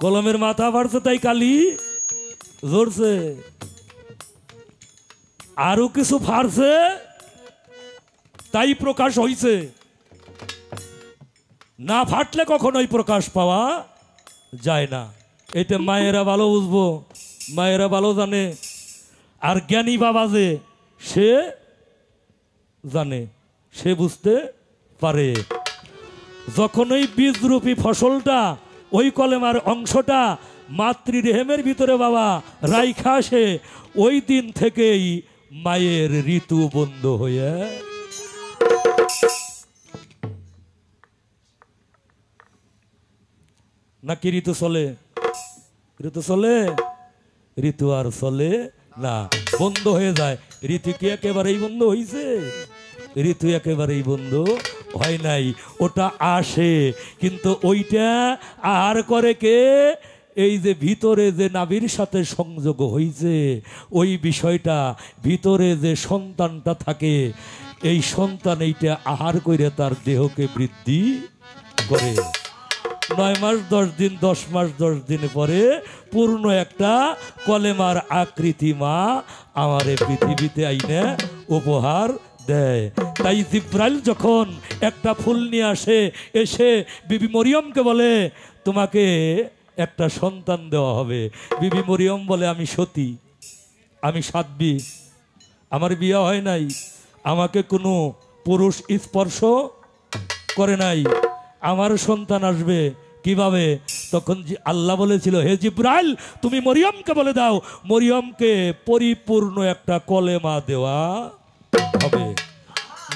কলমের মাথা ফাড়ছে তাই কালি ঝরছে, আরো কিছু ফাড়ছে তাই প্রকাশ হইছে। না ফাটলে কখনোই প্রকাশ পাওয়া যায় না। এটা মায়েরা ভালো বুঝবো, মায়েরা ভালো জানে। আর জ্ঞানী বাবা যে সে জানে, সে বুঝতে পারে। যখন ওই বীজরূপী ফসলটা, ওই কলেমার অংশটা মাতৃরেহেমের ভিতরে বাবা রাইখা আসে, ওই দিন থেকেই মায়ের ঋতু বন্ধ হয়ে নাকি ঋতু চলে? ঋতু চলে? ঋতু আর চলে না, বন্ধ হয়ে যায়। ঋতু কি একেবারেই বন্ধ হয়েছে? ঋতু একেবারেই বন্ধ হয় নাই, ওটা আসে। কিন্তু ওইটা আর করে কে? এই যে ভিতরে যে নাভির সাথে সংযোগ হয়েছে, ওই বিষয়টা ভিতরে যে সন্তানটা থাকে, এই সন্তান এইটা আহার করে তার দেহকে বৃদ্ধি করে। 9 মাস 10 দিন, 10 মাস 10 দিন পরে পূর্ণ একটা কলেমার আকৃতি মা আমারে পৃথিবীতে আইনে উপহার দেয়। তাই জিব্রাইল যখন একটা ফুল নিয়ে আসে, এসে বিবি মরিয়মকে বলে তোমাকে একটা সন্তান দেওয়া হবে। বিবি মরিয়ম বলে আমি সতী, আমি সাধ্বী, আমার বিয়ে হয় নাই, আমাকে কোনো পুরুষ স্পর্শ করে নাই, আমার সন্তান আসবে কিভাবে? তখন আল্লাহ বলেছিল, হে জিব্রাইল তুমি মরিয়মকে বলে দাও, মরিয়মকে পরিপূর্ণ একটা কলেমা দেওয়া হবে।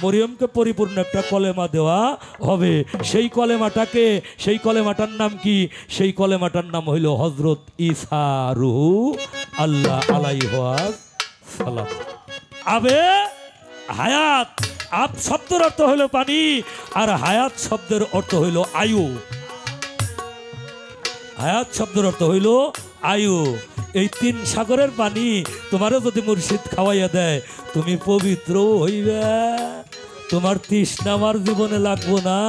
মরিয়মকে পরিপূর্ণ একটা কলেমা দেওয়া হবে। সেই কলেমাটাকে, সেই কলেমাটার নাম কি? সেই কলেমাটার নাম হইল হযরত ঈসা রূহু আল্লাহ আলাইহি সালাম। আবে হায়াত, আব শব্দের অর্থ হইল পানি, আর হায়াত শব্দের অর্থ হইল আয়ু। হায়াত শব্দের অর্থ হইল আয়ু। এই 3 সাগরের পানি তোমারও যদি মুর্শিদ খাওয়াইয়া দেয়, তুমি পবিত্র হইবে, তোমার তৃষ্ণা আমার জীবনে লাগবো না,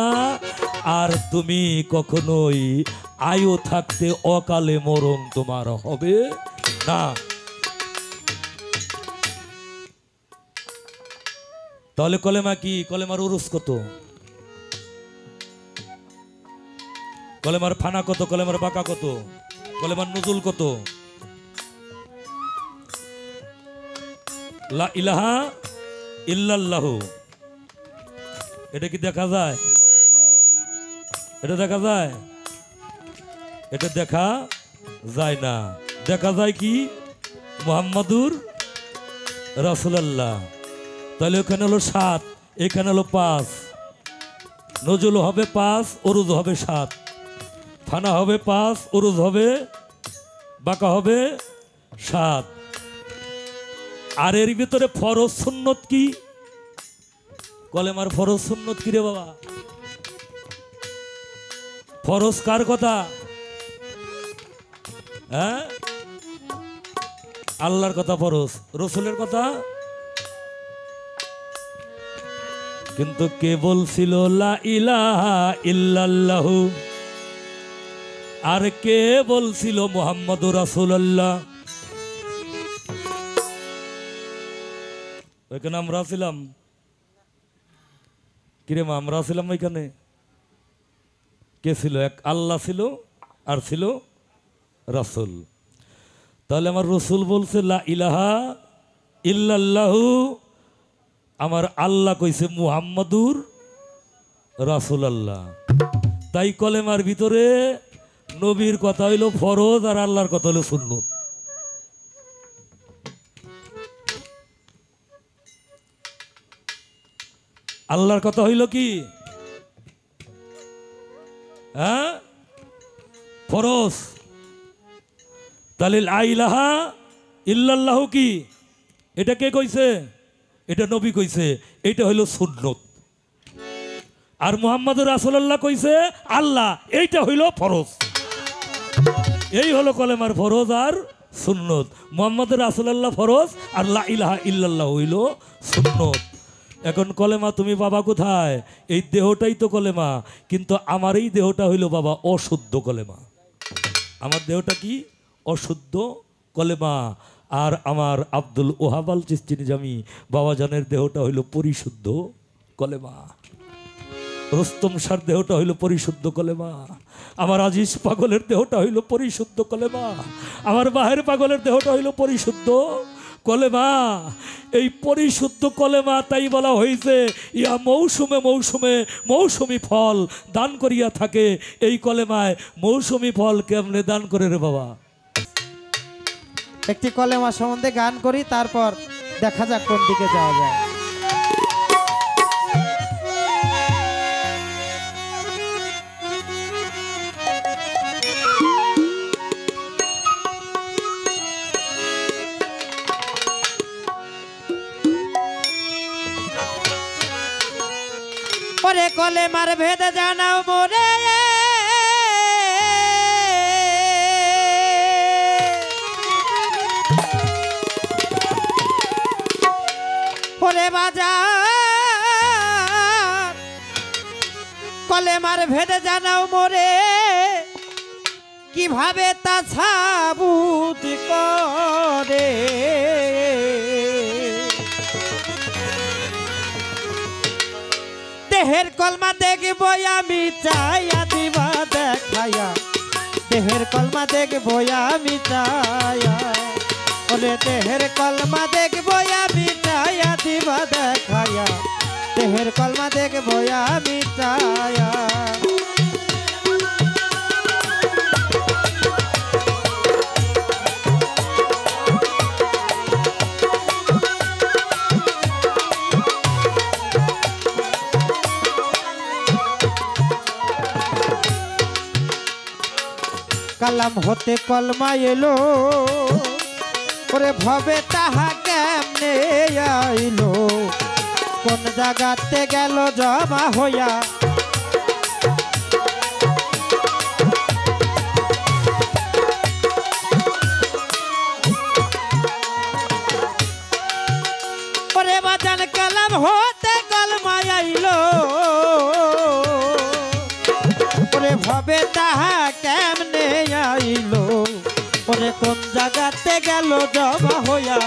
আর তুমি কখনোই আয়ু থাকতে অকালে মরণ তোমার হবে না। তাহলে কলেমা কি? কলেমার উরুস কত? কলেমার ফানা কত? কলেমার বাঁকা কত? কলেমার নুজুল কত? লা ইলাহা ইল্লাল্লাহু, এটা কি দেখা যায়? এটা দেখা যায়? এটা দেখা যায় না। দেখা যায় কি? মুহাম্মাদুর রাসূলুল্লাহ। তাহলে ওখানে হলো 7, এখানে হলো 5। নজুল হবে 5, উরুজ হবে 7। ফানা হবে 5, উরুজ হবে, বাঁকা হবে 7। আর এর ভিতরে ফরজ সুন্নত কি? কলেমার ফরজ সুন্নত কি রে বাবা? ফরজ কার কথা? হ্যাঁ, আল্লাহর কথা ফরজ, রসুলের কথা। কিন্তু কে বলছিল লা ইলাহা ইল্লাল্লাহু, আর কে বলছিল মুহাম্মাদুর রাসূলুল্লাহ? ওইখানে আমরা ছিলাম, কিরে মা আমরা ছিলাম ওইখানে? কে ছিল? এক আল্লাহ ছিল, আর ছিল রাসূল। তাহলে আমার রসুল বলছে লা ইলাহা ইল্লাল্লাহু, আমার আল্লাহ কইছে মুহাম্মাদুর রাসূলুল্লাহ। তাই কলেমার ভিতরে নবীর কথা হইল ফরজ, আর আল্লাহর কথা হইল সুন্নত। আল্লাহর কথা হইল কি? হ্যাঁ, ফরজ। তাহলে লা ইলাহা ইল্লাল্লাহু কি? এটা কে কইছে? এটা নবী কইছে, এটা হইল সুন্নত। আর মুহাম্মাদুর রাসূলুল্লাহ কইছে আল্লাহ, এইটা হইল ফরজ। এই হলো কলেমার ফরজ আর সুন্নত। মুহাম্মাদুর রাসূলুল্লাহ ফরজ, আর লা ইলাহা ইল্লাল্লাহ হইল সুন্নত। এখন কলেমা তুমি বাবা কোথায়? এই দেহটাই তো কলেমা, কিন্তু আমার এই দেহটা হইল বাবা অশুদ্ধ কলেমা। আমার দেহটা কি অশুদ্ধ কলেমা, আর আমার আব্দুল ওহাব আল চিশতি নিজামী বাবাজানের দেহটা হইল পরিশুদ্ধ কলেমা। রুস্তম শাহর দেহটা হইল পরিশুদ্ধ কলেমা, আমার আজিজ পাগলের দেহটা হইল পরিশুদ্ধ কলেমা, আমার বাহের পাগলের দেহটা হইল পরিশুদ্ধ কলেমা। এই পরিশুদ্ধ কলেমা তাই বলা হয়েছে ইয়া মৌসুমে মৌসুমে মৌসুমি ফল দান করিয়া থাকে। এই কলেমায় মৌসুমি ফল কেমনে দান করে রে বাবা? একটি কলেমা সম্বন্ধে গান করি, তারপর দেখা যাক কোন দিকে যাওয়া যায়। ওরে কলেমার ভেদ জানাও মোরে, ওরে বাজার কলেমার ভেদ জানাও মোরে, কিভাবে তা সাবুত করে। দেহের কলমা দেখবো আমি চাইয়া দিবা দেখাইয়া, দেহের কলমা দেখবো আমি চাইয়া, ওরে দেহের কলমা দেখবো আমি চাইয়া দিবা দেখাইয়া, দেহের কলমা দেখবো আমি চাইয়া। কালাম হতে কলমা এলো, ওরে ভবে তাহা কেমনে আইলো, কোন জায়গাতে গেল জমা হইয়া। ওরে বাজান কালাম হতে কলমা আইলো, ওরে ভবে তাহা কেমনে আইলো, ওরে কোন জায়গাতে গেল জমা হইয়া।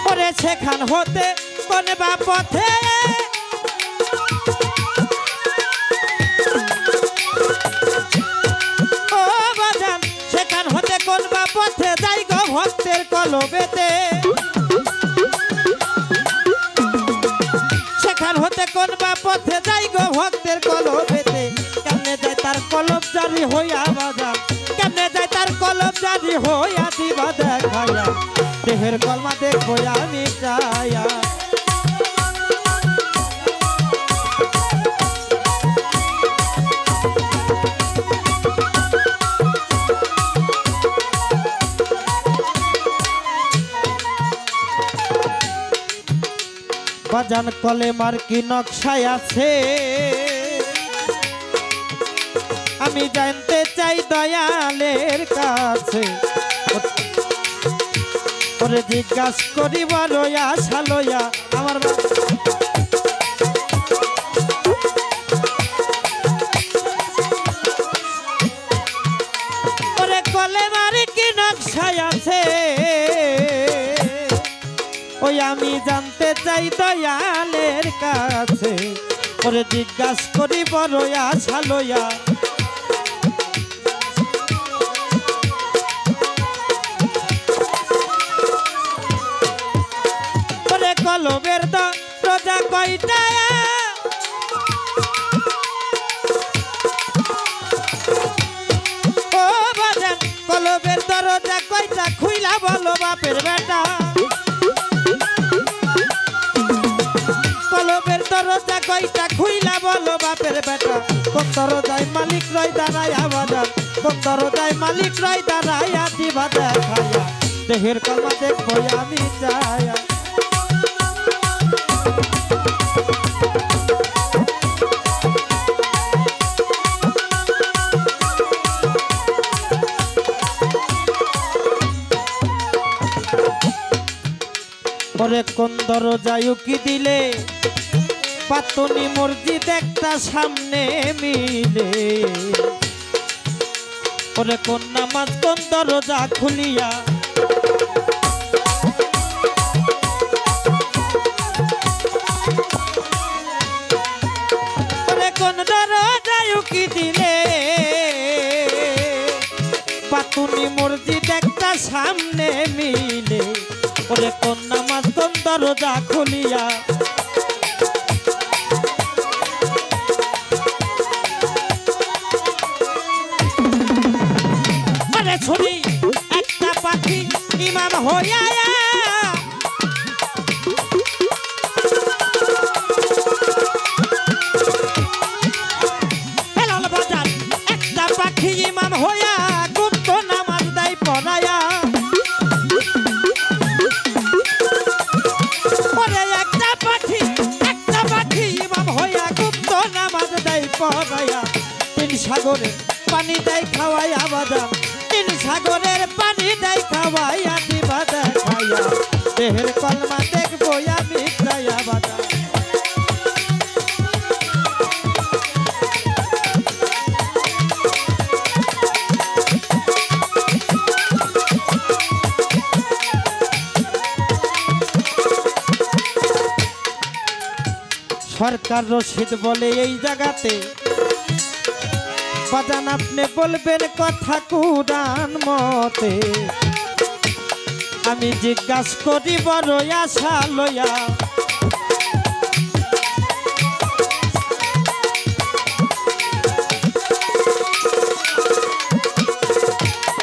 ওরে সেখান হতে কোন বা পথে, ও বাজান সেখান হতে কোন বা পথে যাই গো ভক্তের কলবেতে। সেখান হতে কোন বা পথে যাই গো ভক্তের কলবেতে, কেমনে যায় তার কলব জারি হইয়া বাজান, কেমনে যায় তার কলব জারি হইয়া দিবা দেখাইয়া, দেহের কলমা দেখবো আমি চাইয়া। বাজান কলেমার কি নকশায় আছে, আমি জানতে চাই দয়ালের কাছে, ওরে জিজ্ঞাসা করিব রয়া সালয়া আমার। ওরে কলেমার কি নকশায় আছে, ওই আমি জানতে চাই দয়ালের কাছে, ওরে জিজ্ঞাসা করিব রয়া সালয়া। ওরে কলবের দরজা কয়টা, ও বাজান কলবের দরজা কয়টা, খুইলা বলো বাপের বেটা। কলবের দরজা কয়টা, খুইলা বলো বাপের বেটা। কোন দরজায় মালিক রয় দাঁড়াইয়া বাজান, কোন দরজায় মালিক রয় দাঁড়াইয়া দিবা দেখাইয়া, দেহের কলমা দেখবো আমি চাইয়া। ওরে কোন দরজায় কি দিলে পাতনি মসজিদ একটা সামনে মিলে ওরে কোন নামাজ কোন দরজা খুলিয়া ওরে কোন দরজায় কি দিলে পাতনি মসজিদ একটা সামনে মিলে ওরে কোন নামাজ কোন দরজা খুলিয়া ওরে ছড়ি একটা পাখি ইমাম হইয়া হেলাল বাজার একটা পাখি ইমাম হইয়া গুপ্ত নামাজ দেয় পড়ায়া ওরে একটা পাখি ইমাম হইয়া গুপ্ত নামাজ দেয় পড়ায়া তিন সাগরে পানি দেয় খাওয়াইয়া বাদাম তিন সাগরের পানি দেয় খাওয়াইয়া দিবা দেখাইয়া দেহের কলমা দেখবো আমি চাইয়া বাদাম সরকার রশিদ বলে এই জায়গাতে বাজান আপনি বলবেন কথা কুরআন মতে আমি জিজ্ঞাসা করি বড় আশা লইয়া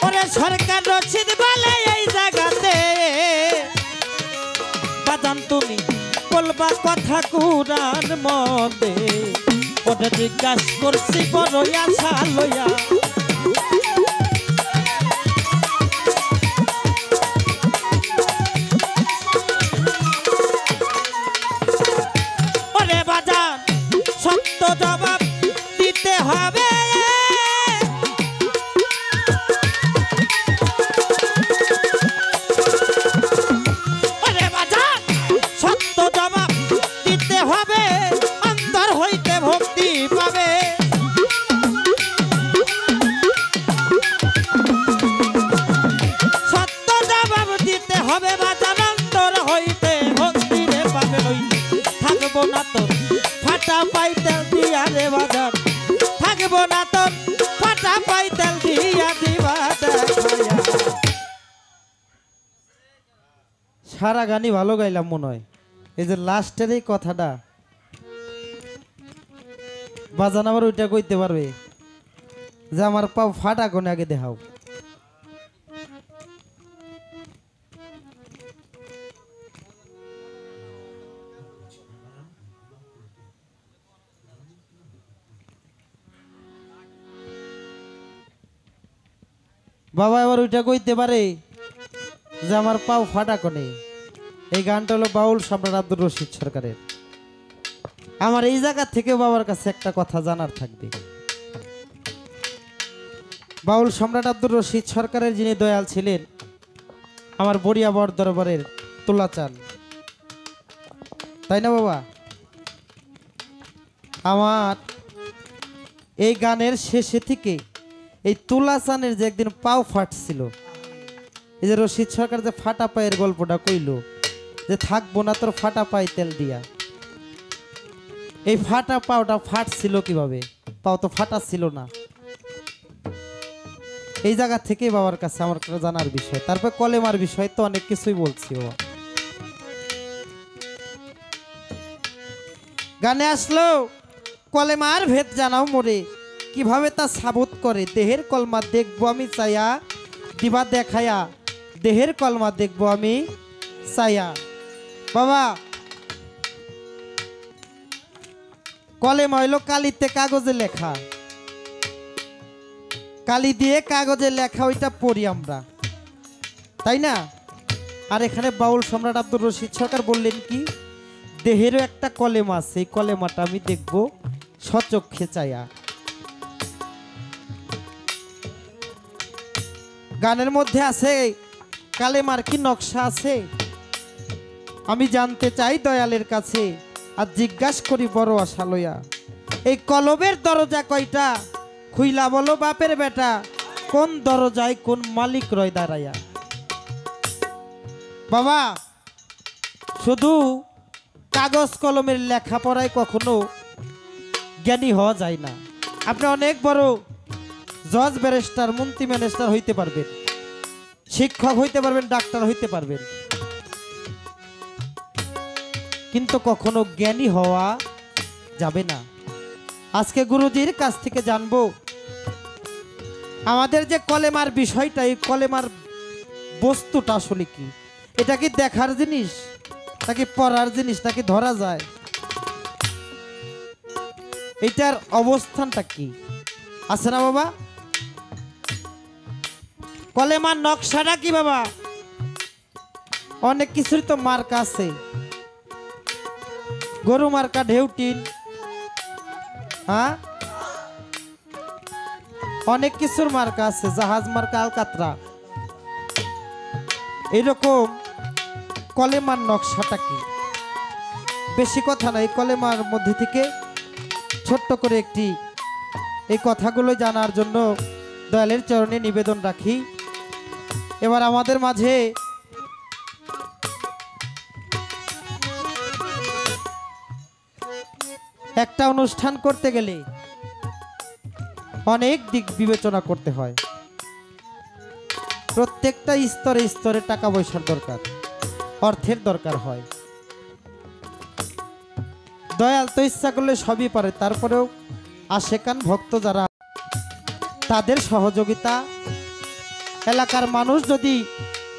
ওরে সরকার রশিদ বলে এই জায়গাতে বাজান তুমি বলবা কথা কুরআন মতে ওটা জিজ্ঞাসা করছি বড় আশা লইয়া ওরে বাজার সত্য জবাব দিতে হবে ওরে বাজার সত্য জবাব দিতে হবে অন্তর হইতে ভক্তি পাবে সত্য জবাব দিতে হবে বাজার অন্তর হইতে ভক্তি রে পাবে থাকবো না তো ফাটা পাইতেল দিয়া রে বাজার থাকবো না তো ফাটা পাইতেল দিয়া দিবা দেখাইয়া সারা গানই ভালো গাইলাম মনে হয় এই যে লাস্টের এই কথাটা বাজান আবার ওইটা কইতে পারবে যে আমার পাও ফাটা কোনে আগে দেখাও বাবা এবার ওইটা কইতে পারে যে আমার পাও ফাটা কোনে এই গানটা হলো বাউল সম্রাট আব্দুর রশিদ সরকারের আমার এই জায়গা থেকে বাবার কাছে একটা কথা জানার থাকবে বাউল সম্রাট আব্দুর রশিদ সরকারের যিনি দয়াল ছিলেন আমার বড়িয়া বর দরবারের তোলা চান তাই না বাবা আমার এই গানের শেষে থেকে এই তুলা চানের যে একদিন পাও ফাটছিল এই যে রশিদ সরকার যে ফাটা পায়ের গল্পটা কইল যে থাকবো না তোর ফাটা পায়ে তেল দিয়া এই ফাটা পাওটা ফাটছিল কিভাবে পাও তো ফাটা ছিল না এই জায়গা থেকে বাবার কাছে আমার জানার বিষয় তারপর কলেমার বিষয় তো অনেক কিছুই বলছি বাবা গানে আসলো কলেমার ভেদ জানাও মোরে কিভাবে তা সাবুত করে দেহের কলমা দেখবো আমি চাইয়া দিবা দেখায়া দেহের কলমা দেখবো আমি চাইয়া বাবা কলেমা হইলো কালিতে কাগজে লেখা কালি দিয়ে কাগজে লেখা ওইটা পড়ি আমরা তাই না আর এখানে বাউল সম্রাট আব্দুর রশিদ সরকার বললেন কি দেহেরও একটা কলেমা আছে এই কলেমাটা আমি দেখবো সচক্ষে চাইয়া গানের মধ্যে আছে কালেমার কি নকশা আছে আমি জানতে চাই দয়ালের কাছে, আর জিজ্ঞাসা করি বড় আশা লইয়া, এই কলবের দরজা কয়টা? খুইলা বলো বাপের বেটা, কোন দরজায় কোন মালিক রয় দাঁড়াইয়া? বাবা, শুধু কাগজ কলমের লেখাপড়ায় কখনো জ্ঞানী হওয়া যায় না। আপনি অনেক বড় জজ, ব্যারিস্টার, মন্ত্রী, ম্যানেজার হইতে পারবেন, শিক্ষক হইতে পারবেন, ডাক্তার হইতে পারবেন, কিন্তু কখনো জ্ঞানী হওয়া যাবে না। আজকে গুরুজির কাছ থেকে জানবো আমাদের যে কলেমার বিষয়টা, এই কলেমার বস্তুটা আসলে কি? এটা কি দেখার জিনিস নাকি পড়ার জিনিস নাকি ধরা যায়? এটার অবস্থানটা কি আছে না বাবা? কলেমার নকশাটা কি বাবা? অনেক কিছুর তো মার্কা আছে, গরু মার্কা ঢেউটিন, হ্যাঁ, অনেক কিছুর মার্কা আছে, জাহাজ মার্কা আলকাতরা। এরকম কলেমার নকশাটা কি? বেশি কথা নাই, কলেমার মধ্যে থেকে ছোট্ট করে একটি এই কথাগুলো জানার জন্য দয়ালের চরণে নিবেদন রাখি। এবার আমাদের মাঝে একটা অনুষ্ঠান করতে গেলে অনেক দিক বিবেচনা করতে হয়। প্রত্যেকটা স্তরে স্তরে টাকা পয়সার দরকার, অর্থের দরকার হয়। দয়াল তো ইচ্ছা করলে সবই পারে, তারপরেও আশেকান ভক্ত যারা, তাদের সহযোগিতা, এলাকার মানুষ যদি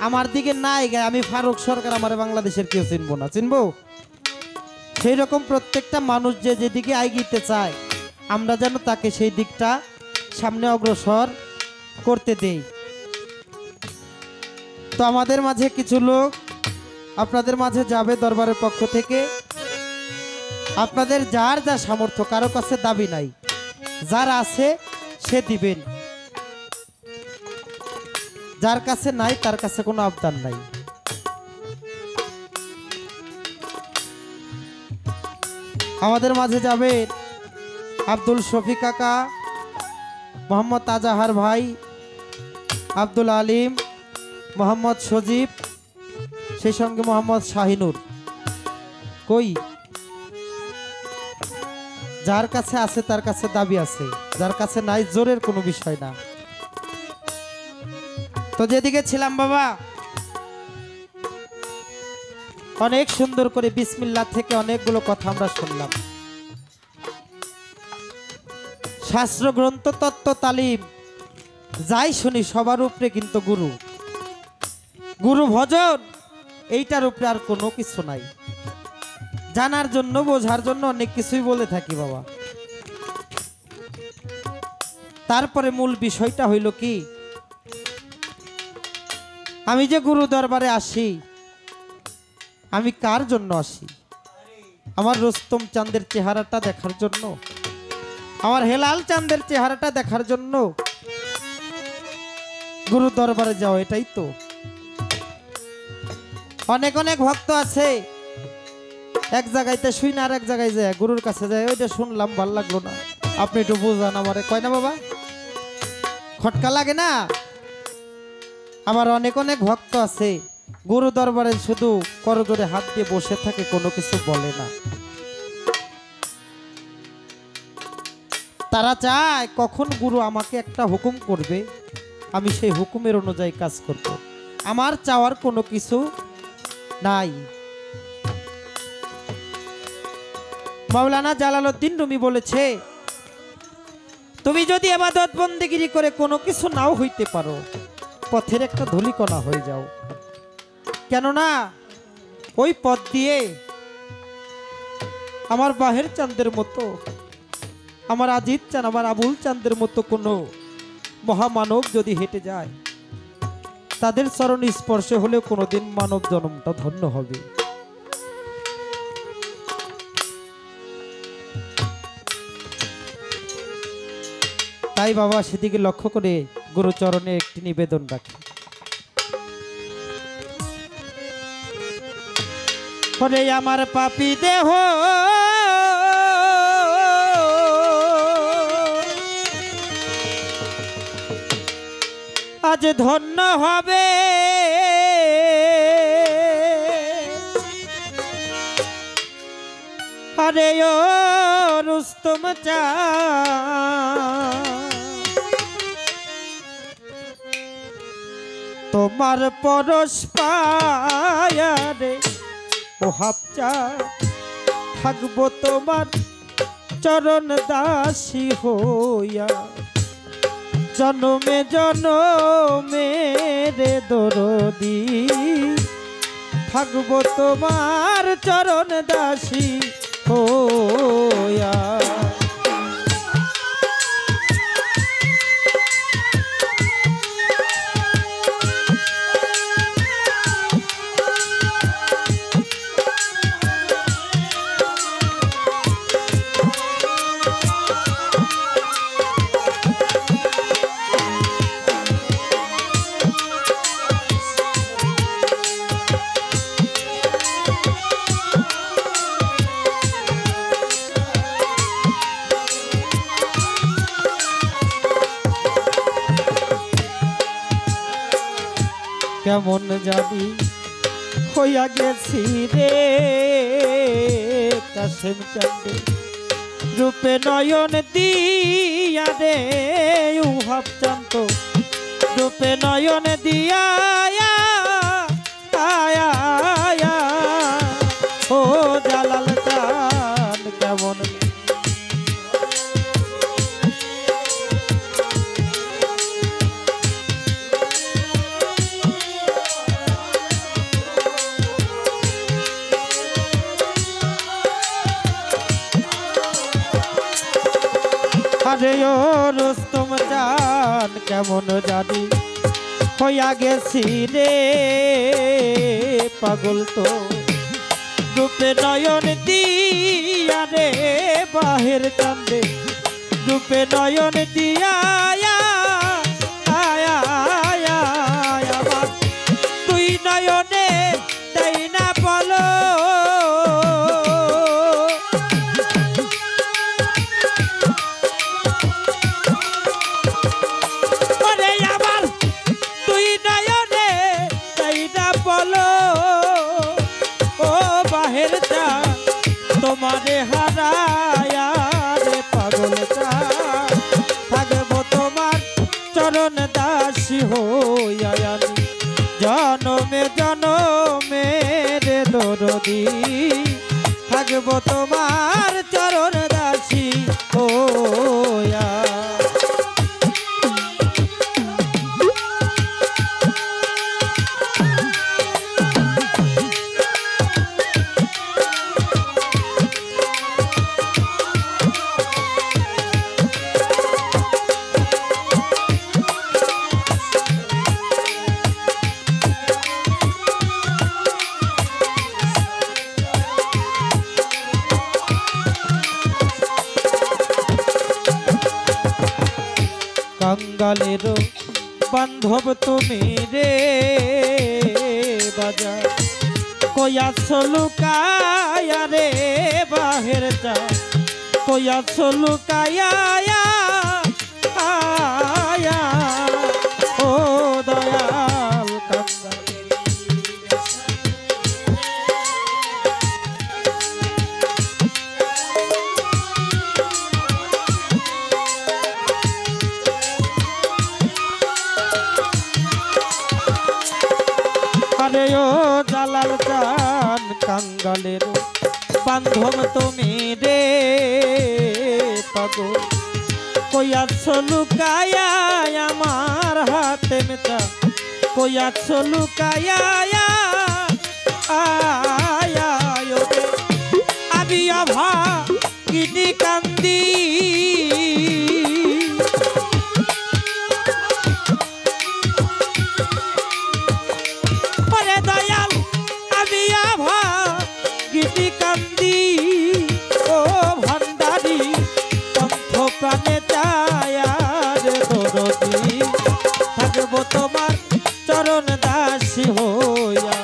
আমার দিকে না এগায়, আমি ফারুক সরকার, আমার বাংলাদেশের কেউ চিনবো না, চিনবো? সেই রকম প্রত্যেকটা মানুষ যে যেদিকে এগিয়ে চায়, আমরা যেন তাকে সেই দিকটা সামনে অগ্রসর করতে দেই। তো আমাদের মাঝে কিছু লোক আপনাদের মাঝে যাবে দরবারের পক্ষ থেকে। আপনাদের যার যা সামর্থ্য, কারো কাছে দাবি নাই, যার আছে সে দিবেন, যার কাছে নাই তার কাছে কোনো আবদার নাই। আমাদের মাঝে যাবে আব্দুল শফি কাকা, মোহাম্মদ তাজাহার ভাই, আব্দুল আলিম, মোহাম্মদ সজীব, সেই সঙ্গে মোহাম্মদ শাহিনুর। কই? যার কাছে আছে তার কাছে দাবি আছে, যার কাছে নাই জোরের কোনো বিষয় না। তো যেদিকে ছিলাম বাবা, অনেক সুন্দর করে বিসমিল্লাহ থেকে অনেকগুলো কথা আমরা শুনলাম। শাস্ত্র গ্রন্থ, তত্ত্ব, তালিম যাই শুনি সবার উপরে কিন্তু গুরু, গুরু ভজন, এইটার উপরে আর কোনো কিছু নাই। জানার জন্য, বোঝার জন্য অনেক কিছুই বলে থাকি বাবা। তারপরে মূল বিষয়টা হইল কি, আমি যে গুরু দরবারে আসি, আমি কার জন্য আসি? আমার রুস্তম চাঁদের চেহারাটা দেখার জন্য? আমার হেলাল চাঁদের চেহারাটা দেখার জন্য গুরু দরবারে যাও? এটাই তো। অনেক অনেক ভক্ত আছে, এক জায়গায়তে শুই না আর এক জায়গায় যায়, গুরুর কাছে যায়, ওইটা শুনলাম ভাল লাগলো না, আপনি একটু বোঝান আমারে, কয় না বাবা? খটকা লাগে না? আমার অনেক অনেক ভক্ত আছে, গুরু দরবারে শুধু করজোড়ে হাত দিয়ে বসে থাকে, কোনো কিছু বলে না। তারা চায় কখন গুরু আমাকে একটা হুকুম করবে, আমি সেই হুকুমের অনুযায়ী কাজ করব। আমার চাওয়ার কোনো কিছু নাই। মাওলানা জালালউদ্দিন রুমি বলেছে, তুমি যদি ইবাদত বন্দেগিরি করে কোনো কিছু নাও হইতে পারো, পথের একটা ধূলিকণা হয়ে যাও। কেননা ওই পথ দিয়ে আমার বাহের চাঁদের মতো, আমার আজিজ চাঁদ, আমার আবুল চাঁদের মতো কোনো মহামানব যদি হেঁটে যায়, তাদের চরণ স্পর্শে হলেও কোনোদিন মানব জন্মটা ধন্য হবে। তাই বাবা সেদিকে লক্ষ্য করে গুরুচরণে একটি নিবেদন রাখি। ওরে আমার পাপী দেহ আজ ধন্য হবে আরে ও রুস্তম চা তোমার পরশ পায়ারে ও হাপচা থাকবো তোমার চরণ দাসী হইয়া জনমে জনমে রে দরদি থাকবো তোমার চরণ দাসী হইয়া কেমন জানি হইয়া গেছি রে কাশেম চাঁদে রূপে নয়ন দিয়া রে উহাব চান্ত রূপে নয়ন দিয়া আয়া ও জালাল চান কেমন আরে ও রুস্তম জান কেমন জানি হইয়া গেছি রে পাগল তো রূপে নয়ন দিয়া রে বাহের কান্দে রূপে নয়ন দিয়া আমার তুই নয়নে তাই না বলো তোমারে হারায়া রে পাগল থাকবো তোমার চরণ দাসী হইয়া আমি জনমে জনমে রে দরদি থাকবো তোমার চরণ দাসী হইয়া কাঙ্গালেরও বান্ধব তুমি রে বাজার কইয়াছ লুকায়া রে বাহের যা কইয়াছ লুকায়া ও দয়াল কাঙ্গাল আরে ও জালাল চান কাঙ্গালের বান্ধব তুমি রে পাগল কইয়াছ লুকায়া আমার হাতে মেটা কইয়াছ লুকায়া আমি অভা কিনি কান্দি কান্দি ও ভান্ডারি কণ্ঠ প্রাণে চায়ার দরদি থাকবো তোমার চরণ দাসী হইয়া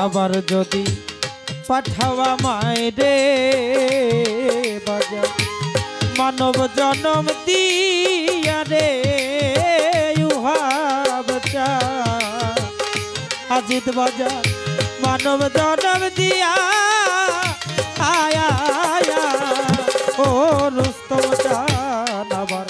আবার যদি পাঠাওয়া মায়েরে বাজার মানব জনম দিয়া রে উহাবটা আজিত বাজার মানব জনম দিয়া আয়া আয়া ও রুস্তম চান আবার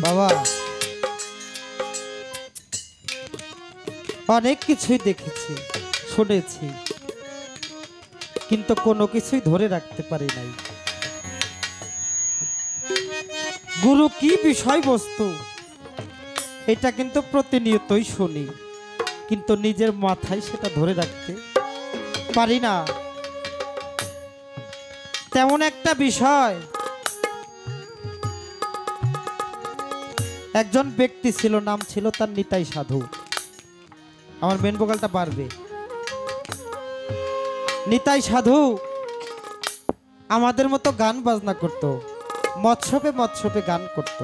বাবা অনেক কিছুই দেখেছি শুনেছি কিন্তু কোনো কিছুই ধরে রাখতে পারি নাই গুরু কি বিষয়বস্তু এটা কিন্তু প্রতিনিয়তই শুনি কিন্তু নিজের মাথায় সেটা ধরে রাখতে পারি না তেমন একটা বিষয় একজন ব্যক্তি ছিল নাম ছিল তার নিতাই সাধু আমার মেন ভোকালটা বাড়বে নিতাই সাধু আমাদের মতো গান বাজনা করত মৎস্যপে গান করত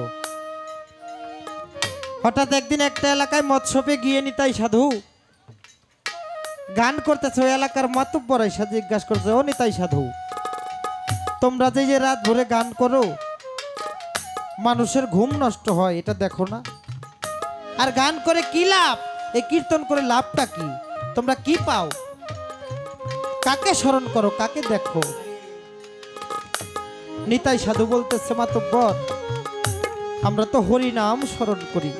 হঠাৎ একদিন একটা এলাকায় মৎস্যপে গিয়ে নিতাই সাধু গান করতেছে ওই এলাকার মাতব্বর এসে জিজ্ঞাসা করছে ও নিতাই সাধু তোমরা যে রাত ভরে গান করো মানুষের ঘুম নষ্ট হয় এটা দেখো না আর গান করে কি লাভ এই কীর্তন করে লাভটা কি তোমরা কি পাও কাকে স্মরণ করো কাকে দেখো নিতাই সাধু বলতেছে মাতব্বর আমরা তো হরি নাম স্মরণ করি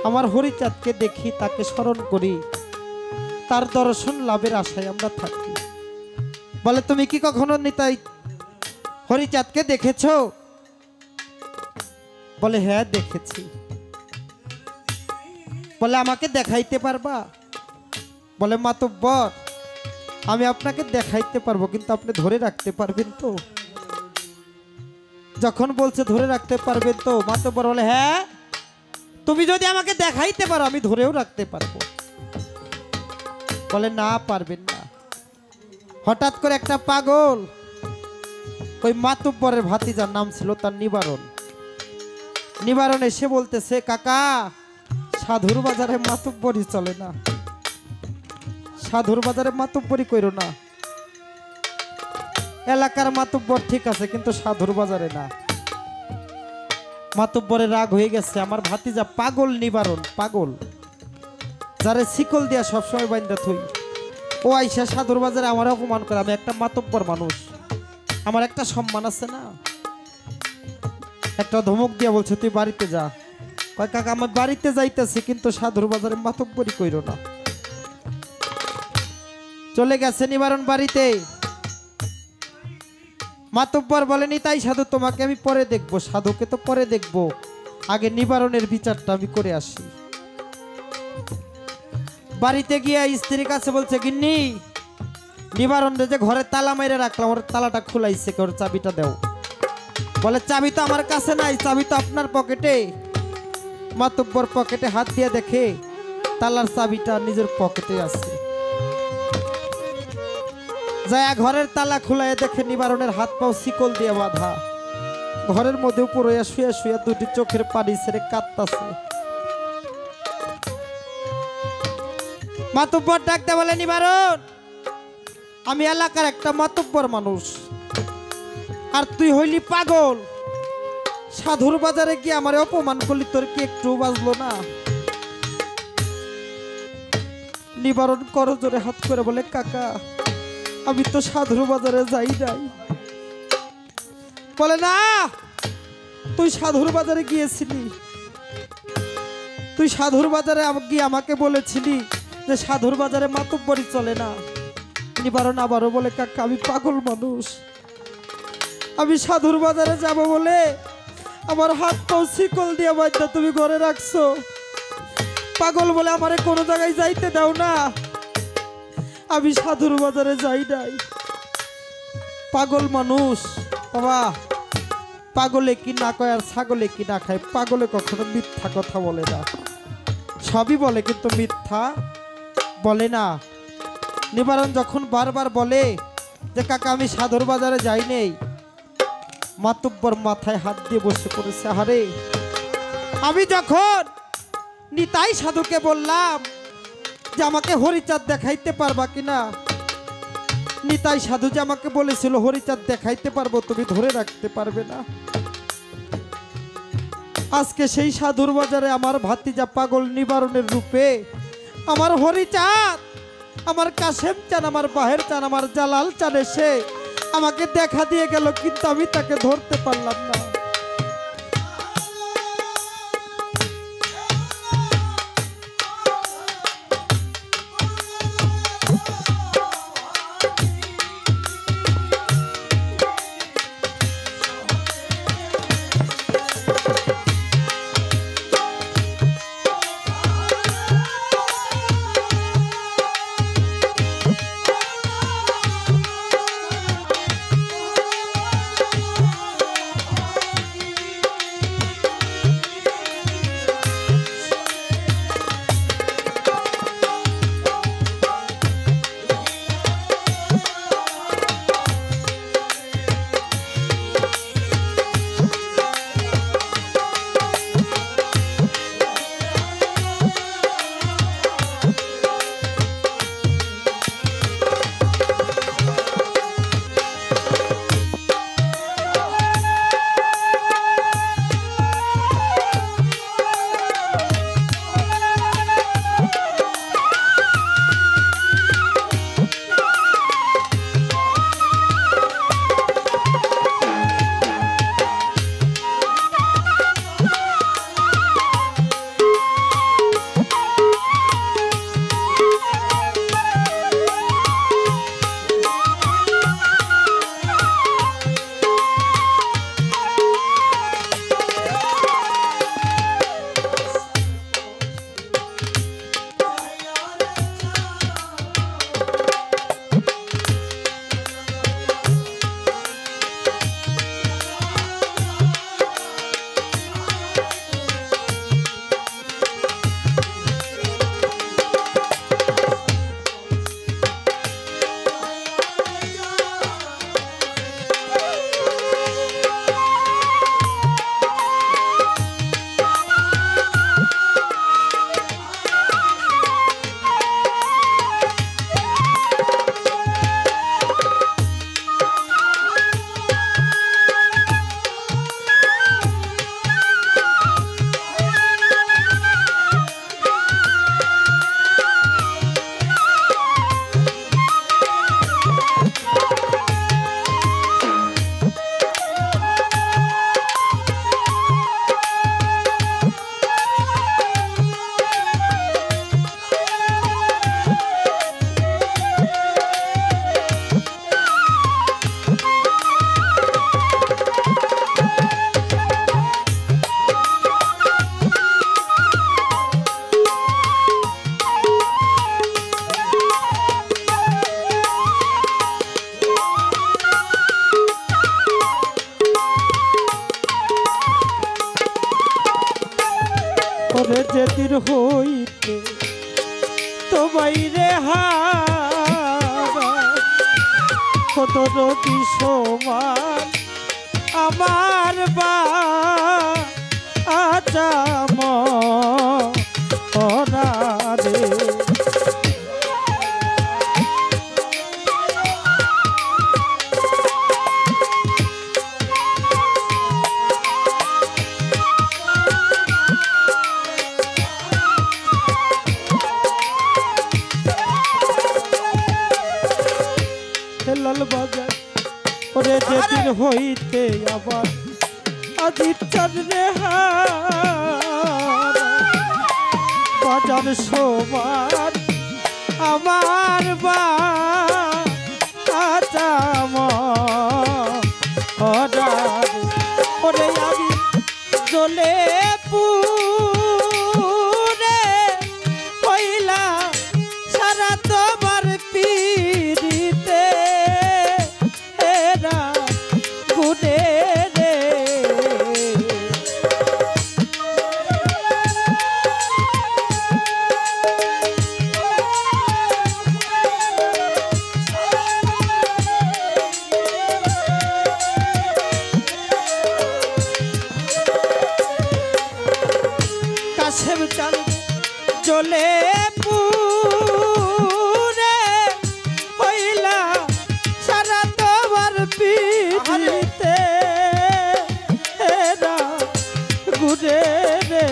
আমার হরিচাঁদকে দেখি তাকে স্মরণ করি তার দর্শন লাভের আশায় আমরা থাকি বলে তুমি কি কখনো নিতাই হরিচাঁদকে দেখেছো বলে হ্যাঁ দেখেছি বলে আমাকে দেখাইতে পারবা বলে মাতব্বর আমি আপনাকে দেখাইতে পারবো কিন্তু আপনি ধরে রাখতে পারবেন তো যখন বলছে ধরে রাখতে পারবেন তো মাতব্বর বলে হ্যাঁ তুমি যদি আমাকে দেখাইতে পারো আমি ধরেও রাখতে পারবো বলে না পারবেন না হঠাৎ করে একটা পাগল ওই মাতব্বরের ভাতিজার নাম ছিল তার নিবারণ এসে বলতেছে কাকা সাধুর বাজারে মাতব্বরই চলে না সাধুর বাজারে মাতব্বরই কইরো না এলাকার মাতব্বর ঠিক আছে কিন্তু সাধুর বাজারে না মাতব্বরের রাগ হয়ে গেছে আমার ভাতিজা পাগল নিবারণ পাগল যারে শিকল দিয়া সবসময় বাইন্দা থই ও আইসা সাধুর বাজারে আমার অপমান করে আমি একটা মাতব্বর মানুষ আমার একটা সম্মান আছে না একটা ধমক দিয়া বলছে তুই বাড়িতে যা কয় কাকা আমার বাড়িতে যাইতেছি কিন্তু সাধুর বাজারে মাতব্বরই কইরো না চলে গেছে নিবারণ বাড়িতে মাতব্বর বলেনি তাই সাধু তোমাকে আমি পরে দেখবো সাধুকে তো পরে দেখবো আগে নিবারণের বিচারটা আমি করে আসি বাড়িতে গিয়ে স্ত্রীর কাছে বলছে গিন্নি নিবারণ যে ঘরে তালা মেরে রাখলাম ওর তালাটা খুলাইছে ওর চাবিটা দাও বলে চাবি তো আমার কাছে নাই চাবি তো আপনার পকেটে মাতব্বর পকেটে হাত দিয়ে দেখে তালার চাবিটা নিজের পকেটে আছে যায় ঘরের তালা খুলাইয়া দেখে নিবারণের হাত পাও শিকল দিয়ে বাঁধা ঘরের মধ্যে উপরে শুয়ে শুয়ে দুটি চোখের পানি ছেড়ে কাঁদতাছে মাতব্বর ডাকতে বলে নিবারণ আমি এলাকার একটা মাতব্বর মানুষ আর তুই হইলি পাগল সাধুর বাজারে গিয়ে আমার অপমান করলি তোর কি একটু বাজলো না নিবারণ করো জোরে হাত করে বলে কাকা আমি তো সাধুর বাজারে যাই নাই বলে না, তুই সাধুর বাজারে গিয়েছিলি, তুই সাধুর বাজারে গিয়ে আমাকে বলেছিলি যে সাধুর বাজারে মাতব্বরি চলে না। নিবারণ আবারও বলে কাকা আমি পাগল মানুষ, আমি সাধুর বাজারে যাব বলে আমার হাত পাও শিকল দিয়ে বাঁধা তুমি ঘরে রাখছো। পাগল বলে আমারে কোনো জায়গায় যাইতে দাও না, আমি সাধুর বাজারে যাই নাই। পাগল মানুষ বাবা, পাগলে কি না কয় আর ছাগলে কি না খায়, পাগলে কখনো মিথ্যা কথা বলে না, সবই বলে কিন্তু মিথ্যা বলে না। নিবারণ যখন বারবার বলে যে কাকা আমি সাধুর বাজারে যাই নেই, মাতব্বর মাথায় হাত দিয়ে বসে পড়েছে। আরে আমি যখন নিতাই সাধুকে বললাম যে আমাকে হরিচাঁদ দেখাইতে পারবা কিনা, নিতাই সাধু যে আমাকে বলেছিল হরিচাঁদ দেখাইতে পারবো, তুমি ধরে রাখতে পারবে না। আজকে সেই সাধুর বাজারে আমার ভাতিজা পাগল নিবারণের রূপে আমার হরিচাঁদ, আমার কাশেম চান, আমার বাহের চান, আমার জালাল চান এসে আমাকে দেখা দিয়ে গেল, কিন্তু আমি তাকে ধরতে পারলাম না। যেদিন হইতে তোমায় রে কত রোগী সমান আমার বা আচাম রে লাল বাজার ওরে যেদিন হইতে আবার আজির চন্দ্রে বাজার সমান আমার বাচাম ওরে আমি জ্বলে পুরে পয়লা সারা তোমার পিড়িতে এরা গুনে রে কাশেম চাল জ্বলে পুরে হইলা সারা তোমার পিড়িতে এরা ঘুরে রে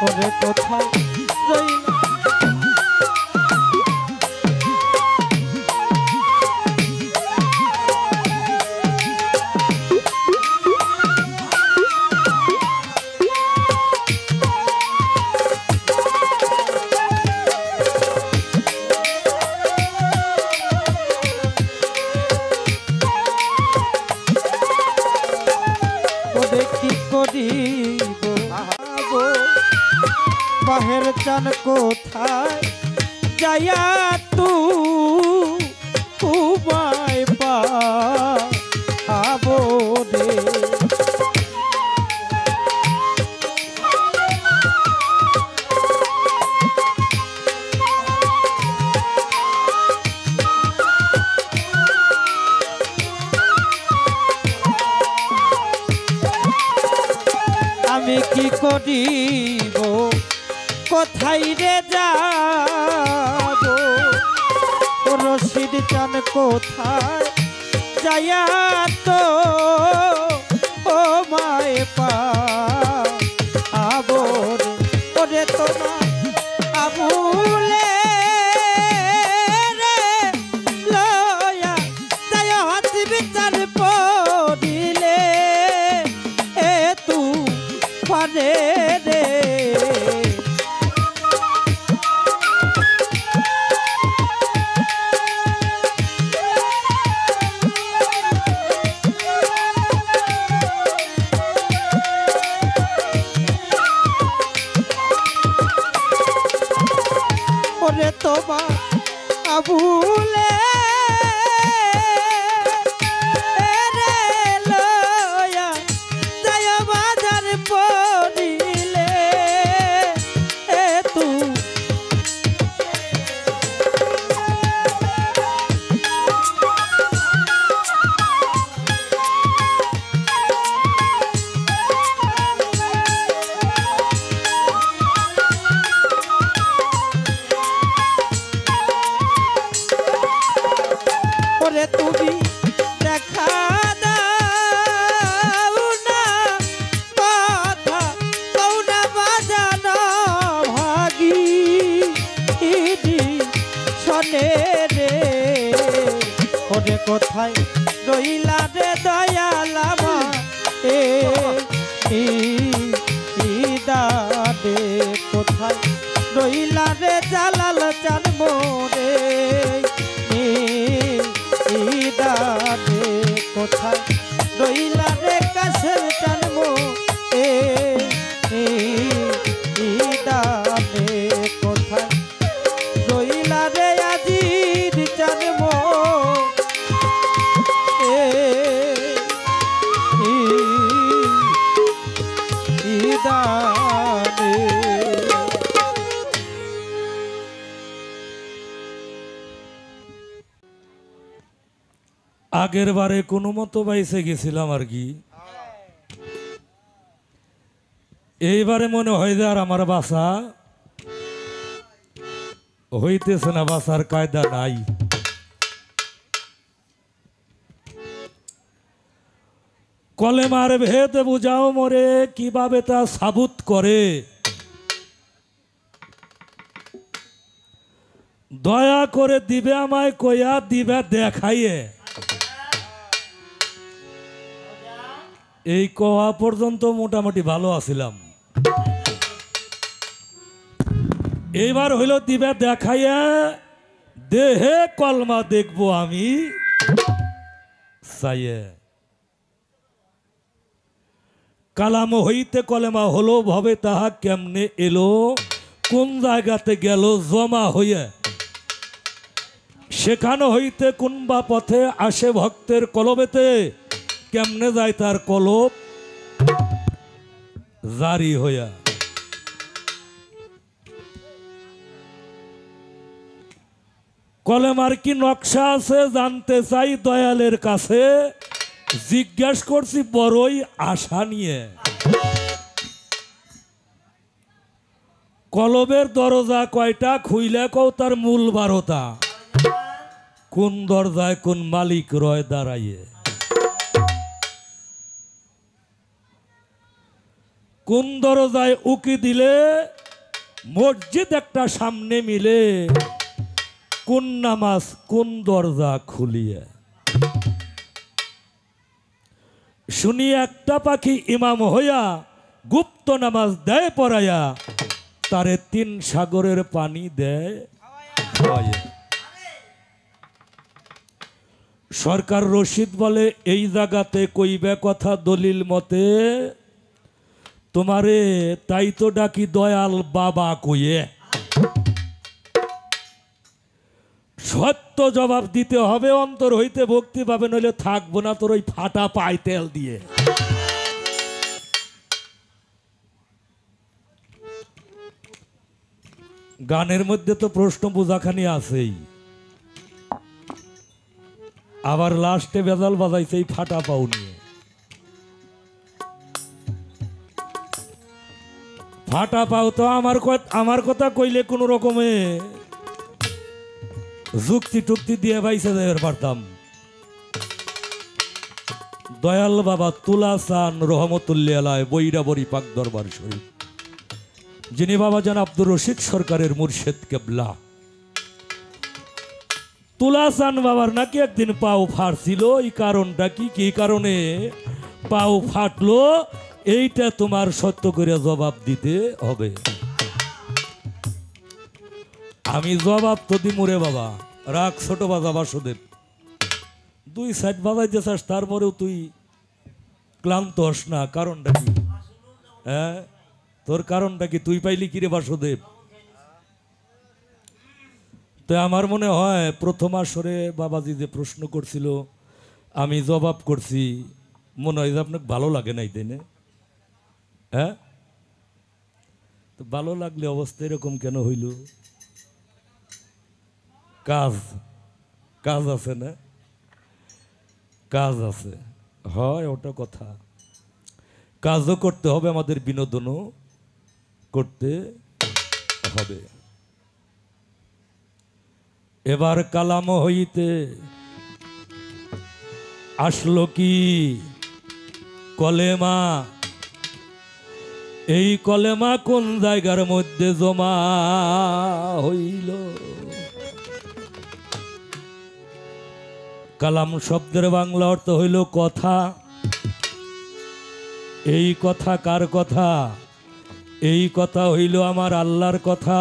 ওরে কোথায় রইলা কি করিব বাহের চান কোথায় যাইয়া তু উমায় পাবো রে আমি কি করিব কোথায় রে যাব রশিদ চান কোথায় যাইয়া তো ও মায় পাবো রে ওরে তোমার আবুলে রে লয়া তাই হাত বিচার পড়িলে এ তু পারে রে ওরে তোমার আবুলে রে লয়া যায় বাজার পড়িলে এ তু ওরে তুমি দেখা দাও না কথা কও না বাজানো ভাগি শোনে রে ওরে কোথায় রইলা রে দয়ালামা দাদে কোথায় রইলা রে জালাল চান মোরে দাদে কোথায় রইলা রে কাছের টানবো দাদে কোথায় রইলা রে আজির টানবো দাদে আগের বারে কোনো মতো বাইসে গেছিলাম আর কি, এইবারে মনে হয় যে আর আমার বাসা হইতেছে না, বাসার কায়দা নাই। কলেমার ভেদ বুঝাও মোরে কিভাবে তা সাবুত করে, দয়া করে দিবে আমায় কইয়া দিবে দেখাইয়ে। এই কোয়া পর্যন্ত মোটামুটি ভালো আছিলাম। এইবার হইল দিবে দেখাইয়া দেহে কলমা দেখবো আমি চাইয়ে। কালাম হইতে কলেমা হলো ভবে তাহা কেমনে এলো, কোন জায়গাতে গেল জমা হইয়া, সেখানে হইতে কোন বা পথে আসে ভক্তের কলবেতে, কেমনে যায় তার কলব জারি হইয়া। কলেমার কি নকশা আছে জানতে চাই দয়ালের কাছে, জিজ্ঞাস করছি বড়ই আশা নিয়ে। কলবের দরজা কয়টা খুইলে কও তার মূল 12টা, কোন দরজায় কোন মালিক রয় দাঁড়াইয়ে, কোন দরজায় উকি দিলে মসজিদ একটা সামনে মিলে, কোন নামাজ কোন দরজা খুলিয়ে। শুনি একটা পাখি ইমাম হইয়া গুপ্ত নামাজ দেয় পড়াইয়া, তারে 3 সাগরের পানি দেয় খাওয়াইয়া। সরকার রশিদ বলে এই জায়গাতে কইবে কথা দলিল মতে, তোমারে তাই তো ডাকি দয়াল বাবা কইয়ে। সত্য জবাব দিতে হবে, অন্তর হইতে ভক্তি পাবে, নইলে থাকবো না তোর ওই ফাটা পায় তেল দিয়ে। গানের মধ্যে তো প্রশ্ন বোঝাখানি আছেই, আবার লাস্টে বেজাল বাজাইছে এই ফাটা পাও নিয়ে। ফাটা পাও তো আমার কথা কইলে কোন রকমে যুক্তি টুক্তি দিয়ে বাইসে যাইবার পারতাম। দয়াল বাবা তুলা চান রহমতুল্লাহ আলাইহি বৈরাবরী পাক দরবার শরীফ, যিনি বাবা জান আব্দুর রশিদ সরকারের মুর্শিদ কেবলা। তুলা চান বাবার নাকি একদিন পাও ফাটছিল, এই কারণটা কি, কি কারণে পাও ফাটলো, এইটা তোমার সত্য করে জবাব দিতে হবে। আমি জবাব তো দিমুরে বাবা, রাগ ছোট বাজা বাসুদেব, 2 সাইড বাজাইতে চাস তারপরেও তুই ক্লান্ত হস না, কারণটা কি? হ্যাঁ, তোর কারণটা কি? তুই পাইলি কিরে বাসুদেব? তো আমার মনে হয় প্রথম আসরে বাবাজি যে প্রশ্ন করছিল আমি জবাব করছি, মনে হয় যে আপনাকে ভালো লাগে নাই, তাই না? হ্যাঁ, তো ভালো লাগলে অবস্থা এরকম কেন হইল? কাজ আছে না, কাজ আছে, হয় ওটা কথা। কাজও করতে হবে, আমাদের বিনোদনও করতে হবে। এবার কালাম হইতে আসলো কি কলেমা, এই কলেমা কোন জায়গার মধ্যে জমা হইল। কালাম শব্দের বাংলা অর্থ হইল কথা। এই কথা কার কথা? এই কথা হইল আমার আল্লাহর কথা।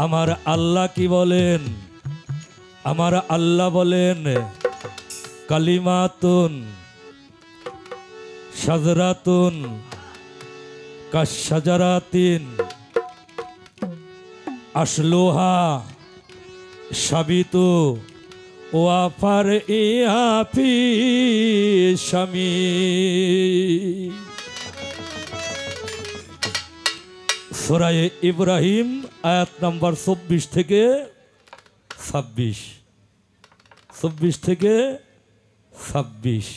আমার আল্লাহ কি বলেন? আমার আল্লাহ বলেন কালিমাতুন শাজরাতুন কাশজারাতিন আসলুহা সাবিতু ওয়াফার ইহাফি শামি। সূরা ইব্রাহিম আয়াত নাম্বার 24 থেকে 26, 24 থেকে 26।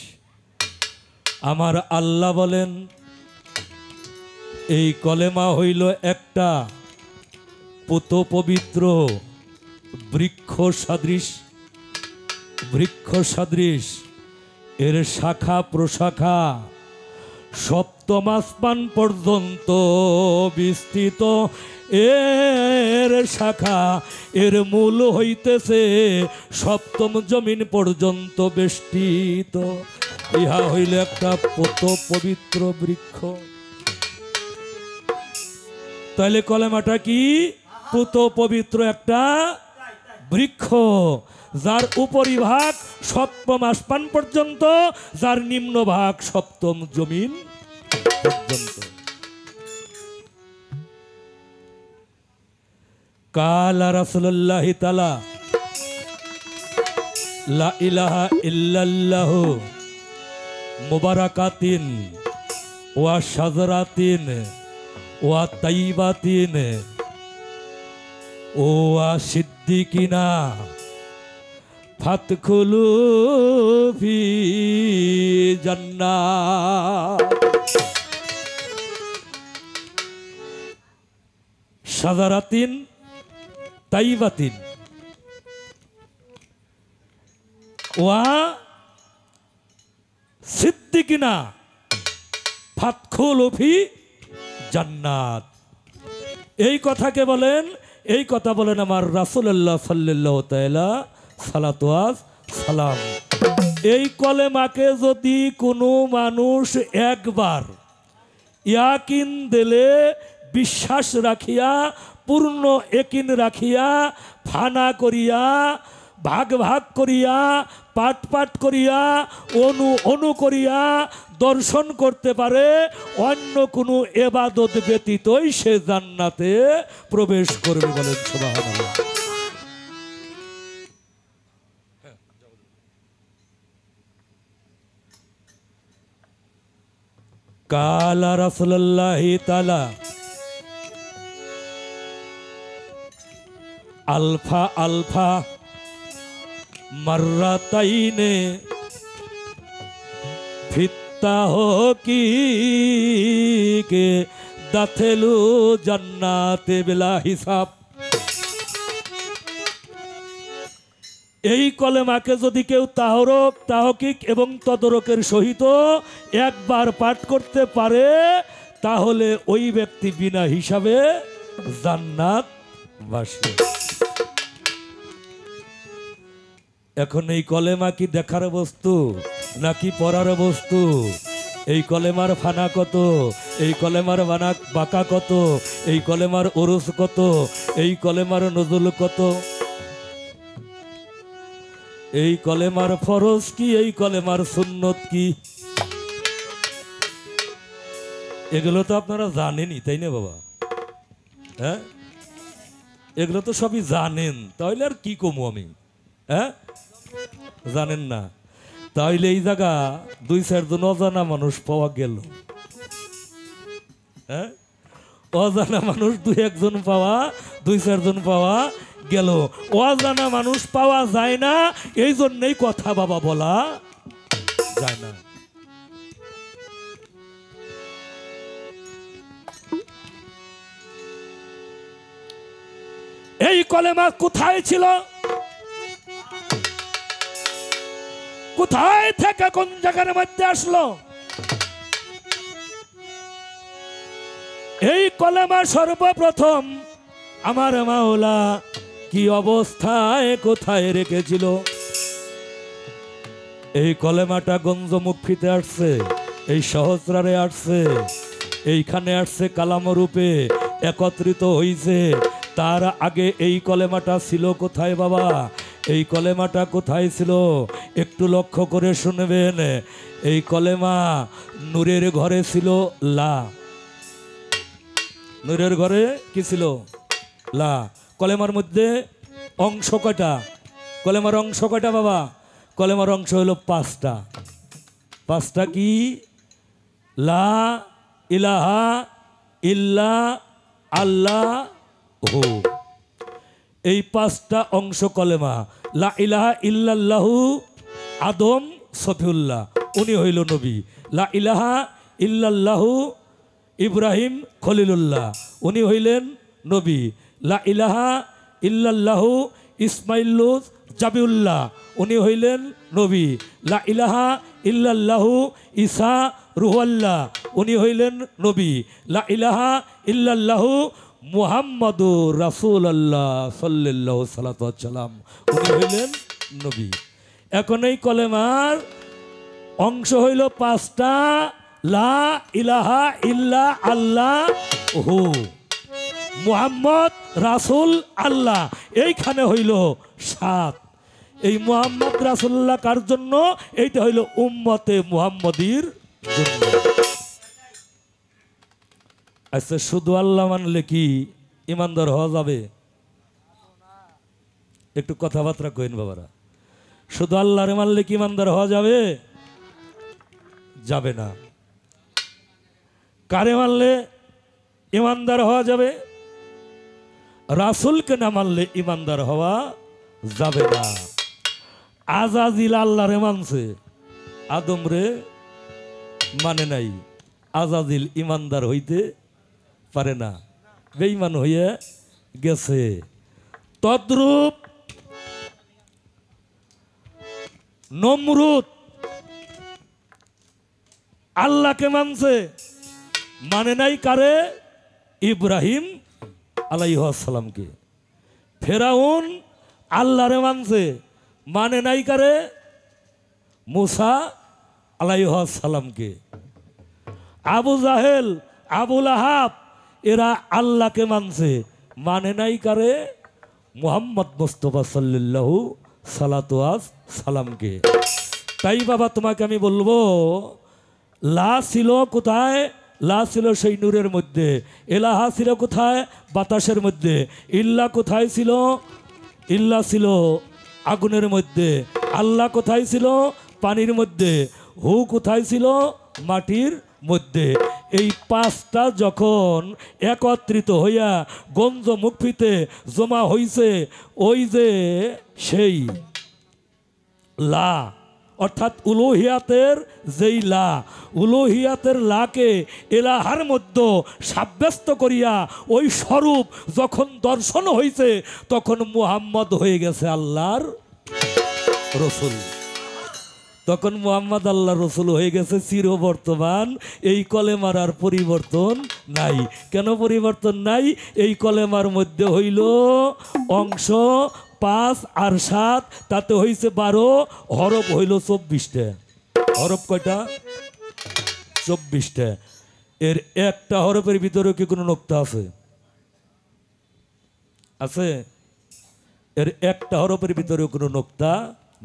আমার আল্লাহ বলেন এই কলেমা হইল একটা পুত পবিত্র বৃক্ষ সদৃশ, এর শাখা প্রশাখা সপ্তম আসমান পর্যন্ত বিস্তৃত। এর শাখা এর মূল হইতেছে সপ্তম জমিন পর্যন্ত বেষ্টিত। ইহা হইল একটা পত পবিত্র বৃক্ষ। তাহলে কলেমাটা কি? পুত পবিত্র একটা বৃক্ষ, যার উপরিভাগ সপ্তম আসমান পর্যন্ত, যার নিম্নভাগ সপ্তম জমিন পর্যন্ত। কালা রাসূলুল্লাহ তাআলা লা ইলাহা ইল্লাল্লাহ মুবারাকাতিন ওয়া শাজরাতিন ওয়া তাইবাতিন ওয়া সিদ্দিকিনা ফাতখুলু ফি জান্নাত। শাজরাতিন তাইবাতিন ওয়া সিদ্দিকিনা ফাতখুলু ফি জান্নাত। এই কথাকে বলেন, এই কথা বলেন আমার রাসূলুল্লাহ সাল্লাল্লাহু তাআলা সালাতু ওয়াস সালাম। এই কলেমাকে যদি কোনো মানুষ একবার ইয়াকিন দিলে, বিশ্বাস রাখিয়া, পূর্ণ একিন রাখিয়া, ফানা করিয়া, ভাগ ভাগ করিয়া, পাট পাট করিয়া, অনু অনু করিয়া দর্শন করতে পারে, অন্য কোনো এবাদত ব্যতীতই সে জান্নাতে প্রবেশ করবে। বলেন সুবহানাল্লাহ। কালা রাসূলুল্লাহ তাআলা আলফা আলফা মাররাতাইনে ফিত্তাহ কি কে দাখেলু জান্নাতে বিলা হিসাব। এই কলেমাকে যদি কেউ তাহরক তাহকিক এবং তদরকের সহিত একবার পাঠ করতে পারে, তাহলে ওই ব্যক্তি বিনা হিসাবে জান্নাতবাসী। এখন এই কলেমা কি দেখার বস্তু নাকি পড়ার বস্তু? এই কলেমার ফানা কত, এই কলেমার বাঁকা কত, এই কলেমার ওরস কত, এই কলেমার নজল কত, এই কলেমার ফরজ কি, এই কলেমার সুন্নত কি, এগুলো তো আপনারা জানেনই, তাই না বাবা? হ্যাঁ, এগুলো তো সবই জানেন, তাহলে আর কি কমু আমি? হ্যাঁ, জানেন না? তাহলে এই জায়গা দুই চারজন অজানা মানুষ পাওয়া গেল। হ্যাঁ, অজানা মানুষ দুই একজন পাওয়া, দুই চারজন পাওয়া গেল। অজানা মানুষ পাওয়া যায় না, এই জন্যই কথা বাবা বলা যায় না। এই কলেমা কোথায় ছিল, কোথায় থেকে কোন জায়গার মধ্যে আসলো? এই কলেমা সর্বপ্রথম আমার মাওলা কি অবস্থায় কোথায় রেখেছিল? এই কলেমাটা গঞ্জমুখীতে আসছে, এই সহস্রারে আসছে, এইখানে আসছে কালামরূপে একত্রিত হইছে। তার আগে এই কলেমাটা ছিল কোথায় বাবা? এই কলেমাটা কোথায় ছিল একটু লক্ষ্য করে শুনবেন। এই কলেমা নূরের ঘরে ছিল লা। নূরের ঘরে কি ছিল? লা। কলেমার মধ্যে অংশ কয়টা? কলেমার অংশ কয়টা বাবা? কলেমার অংশ হলো পাঁচটা। পাঁচটা কি? লা ইলাহা ইল্লা আল্লাহ হু। এই পাঁচটা অংশ কলেমা। লা ইলাহা ইল্লাল্লাহু আদম সফিউল্লাহ, উনি হইল নবী। লা ইলাহা ইল্লাল্লাহু ইব্রাহিম খলিলুল্লাহ, উনি হইলেন নবী। লা ইলাহা ইল্লাল্লাহু ইসমাইলুস জাবিউল্লাহ, উনি হইলেন নবী। লা ইলাহা ইল্লাল্লাহু ঈসা রুহুল্লাহ, উনি হইলেন নবী। লা ইলাহা ইল্লাল্লাহু মুহাম্মাদুর রাসূলুল্লাহ সাল্লাল্লাহু সাল্লাম, উনি হইলেন নবী। এখন এই কলেমার অংশ হইল পাঁচটা, লা ইলাহা ইল্লা আল্লাহ হু, মুহাম্মদ রাসূল আল্লাহ, এইখানে হইল 7। এই মুহাম্মদ রাসূলুল্লাহ কার জন্য? এইটা হইল উম্মতে মুহাম্মদীর জন্য। আচ্ছা, শুধু আল্লাহ মানলে কি ইমানদার হওয়া যাবে? একটু কথাবার্তা কইন বাবারা। শুধু আল্লাহরে মানলে কি ইমানদার হওয়া যাবে? যাবে না। কারে মানলে ইমানদার হওয়া যাবে? রাসূলকে না মানলে ইমানদার হওয়া যাবে না। আজাজিল আল্লাহরে মানছে, আদম রে মানে নাই। আজাজিল ইমানদার হইতে পারে না, বেঈমান হয়ে গেছে। তদ্রূপ নমরুদ আল্লাহকে মানছে, মানে নাই কারে? ইব্রাহিম আলাইহিস সালামকে। ফেরাউন আল্লাহরে মানছে, মানে নাই কারে? মুসা আলাইহিস সালামকে। আবু জাহেল, আবুল আহাব এরা আল্লাহকে মানছে, মানে নাই কারে? মুহাম্মদ মুস্তাফা সাল্লাল্লাহু সালাতু ওয়াস সালামকে। তাই বাবা তোমাকে আমি বলবো, লা ছিল কোথায়? লা ছিল সেই নূরের মধ্যে। এলাহা ছিল কোথায়? বাতাসের মধ্যে। ইল্লা কোথায় ছিল? ইল্লা ছিল আগুনের মধ্যে। আল্লাহ কোথায় ছিল? পানির মধ্যে। হু কোথায় ছিল? মাটির মধ্যে। এই পাঁচটা যখন একত্রিত হইয়া গঞ্জ মুক্তিতে জমা হইছে, ওই যে সেই লা, অর্থাৎ উলুহিয়াতের যেই লা, উলুহিয়াতের লাকে এলাহার মধ্যে সাব্যস্ত করিয়া ওই স্বরূপ যখন দর্শন হইছে, তখন মুহাম্মদ হয়ে গেছে আল্লাহর রসুল। তখন মুহাম্মদ আল্লাহ রসুল হয়ে গেছে চিরবর্তমান। এই কলেমার আর পরিবর্তন নাই। কেন পরিবর্তন নাই? এই কলেমার মধ্যে হইল অংশ 5 আর 7, তাতে হইছে 12, হরফ হইল 24টা। হরফ কয়টা? 24টা। এর একটা হরফের ভিতরে কি কোনো নোক্তা আছে? আছে? এর একটা হরফের ভিতরে কোনো নোক্তা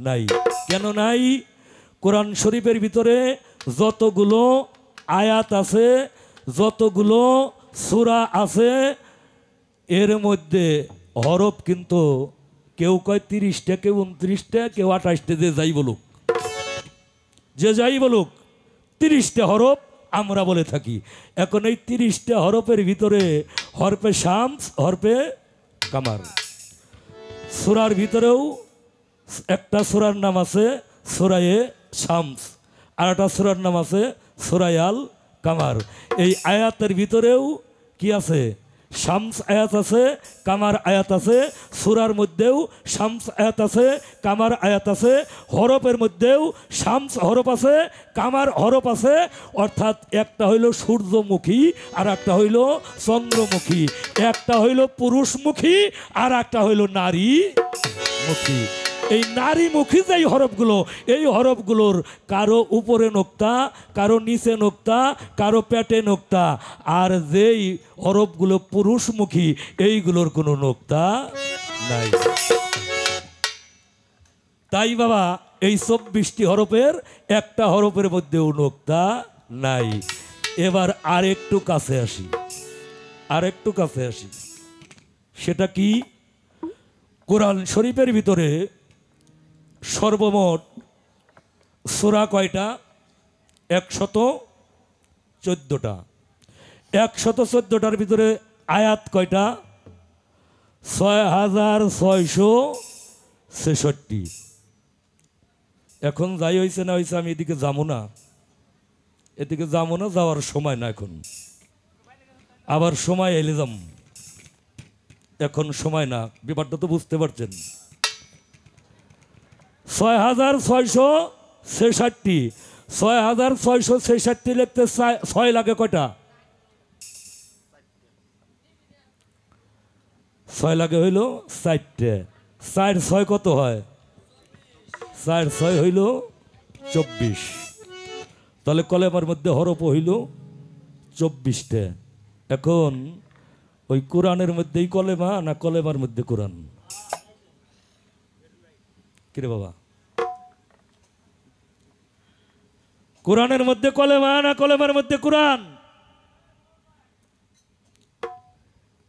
নাই। কেন নাই? কোরআন শরীফের ভিতরে যতগুলো আয়াত আছে, যতগুলো সূরা আছে, এর মধ্যে হরফ কিন্তু কেউ কয় 30টা, কেউ 29টা, কেউ 28টা, যে যাই বলুক, যে যাই বলুক, 30টা হরফ আমরা বলে থাকি। এখন এই 30টা হরফের ভিতরে হরফে শামস, হরফে কামার। সূরার ভিতরেও একটা সূরার নাম আছে সূরায়ে শামস, আর একটা সূরার নাম আছে সূরায়ে আল কামার। এই আয়াতের ভিতরেও কি আছে? শামস আয়াত আছে, কামার আয়াত আছে। সূরার মধ্যেও শামস আয়াত আছে, কামার আয়াত আছে। হরফের মধ্যেও শামস হরফ আছে, কামার হরফ আছে। অর্থাৎ একটা হইল সূর্যমুখী, আর একটা হইল চন্দ্রমুখী। একটা হইল পুরুষমুখী, আর একটা হইল নারীমুখী। এই নারীমুখী যেই হরফগুলো, এই হরফগুলোর কারো উপরে নোক্তা, কারো নিচে নোক্তা, কারো পেটে নোক্তা। আর যেই হরফগুলো পুরুষমুখী, এইগুলোর কোনো নোক্তা নাই। তাই বাবা এই 24টি হরফের একটা হরফের মধ্যেও নোক্তা নাই। এবার আরেকটু কাছে আসি, আরেকটু কাছে আসি। সেটা কি? কোরআন শরীফের ভিতরে সর্বমোট সূরা কয়টা? 114টা। 114টার ভিতরে আয়াত কয়টা? 6666। এখন যাই হয়েছে না হয়েছে, আমি এদিকে যাবো না, এদিকে যাবো না, যাওয়ার সময় না এখন। আবার সময় এলে যাম, এখন সময় না। ব্যাপারটা তো বুঝতে পারছেন। 6666। 6666 লিখতে 6 লাগে কয়টা? 6 লাগে হইল 4টে। 4 6 কত হয়? 4 6 হইল 24। তাহলে কলেমার মধ্যে হরফ হইল 24টা। এখন ওই কোরআনের মধ্যেই কলেমা না কলেমার মধ্যে কোরআন? কিরে বাবা, কোরআনের মধ্যে কলেমা না কলেমার মধ্যে কোরআন?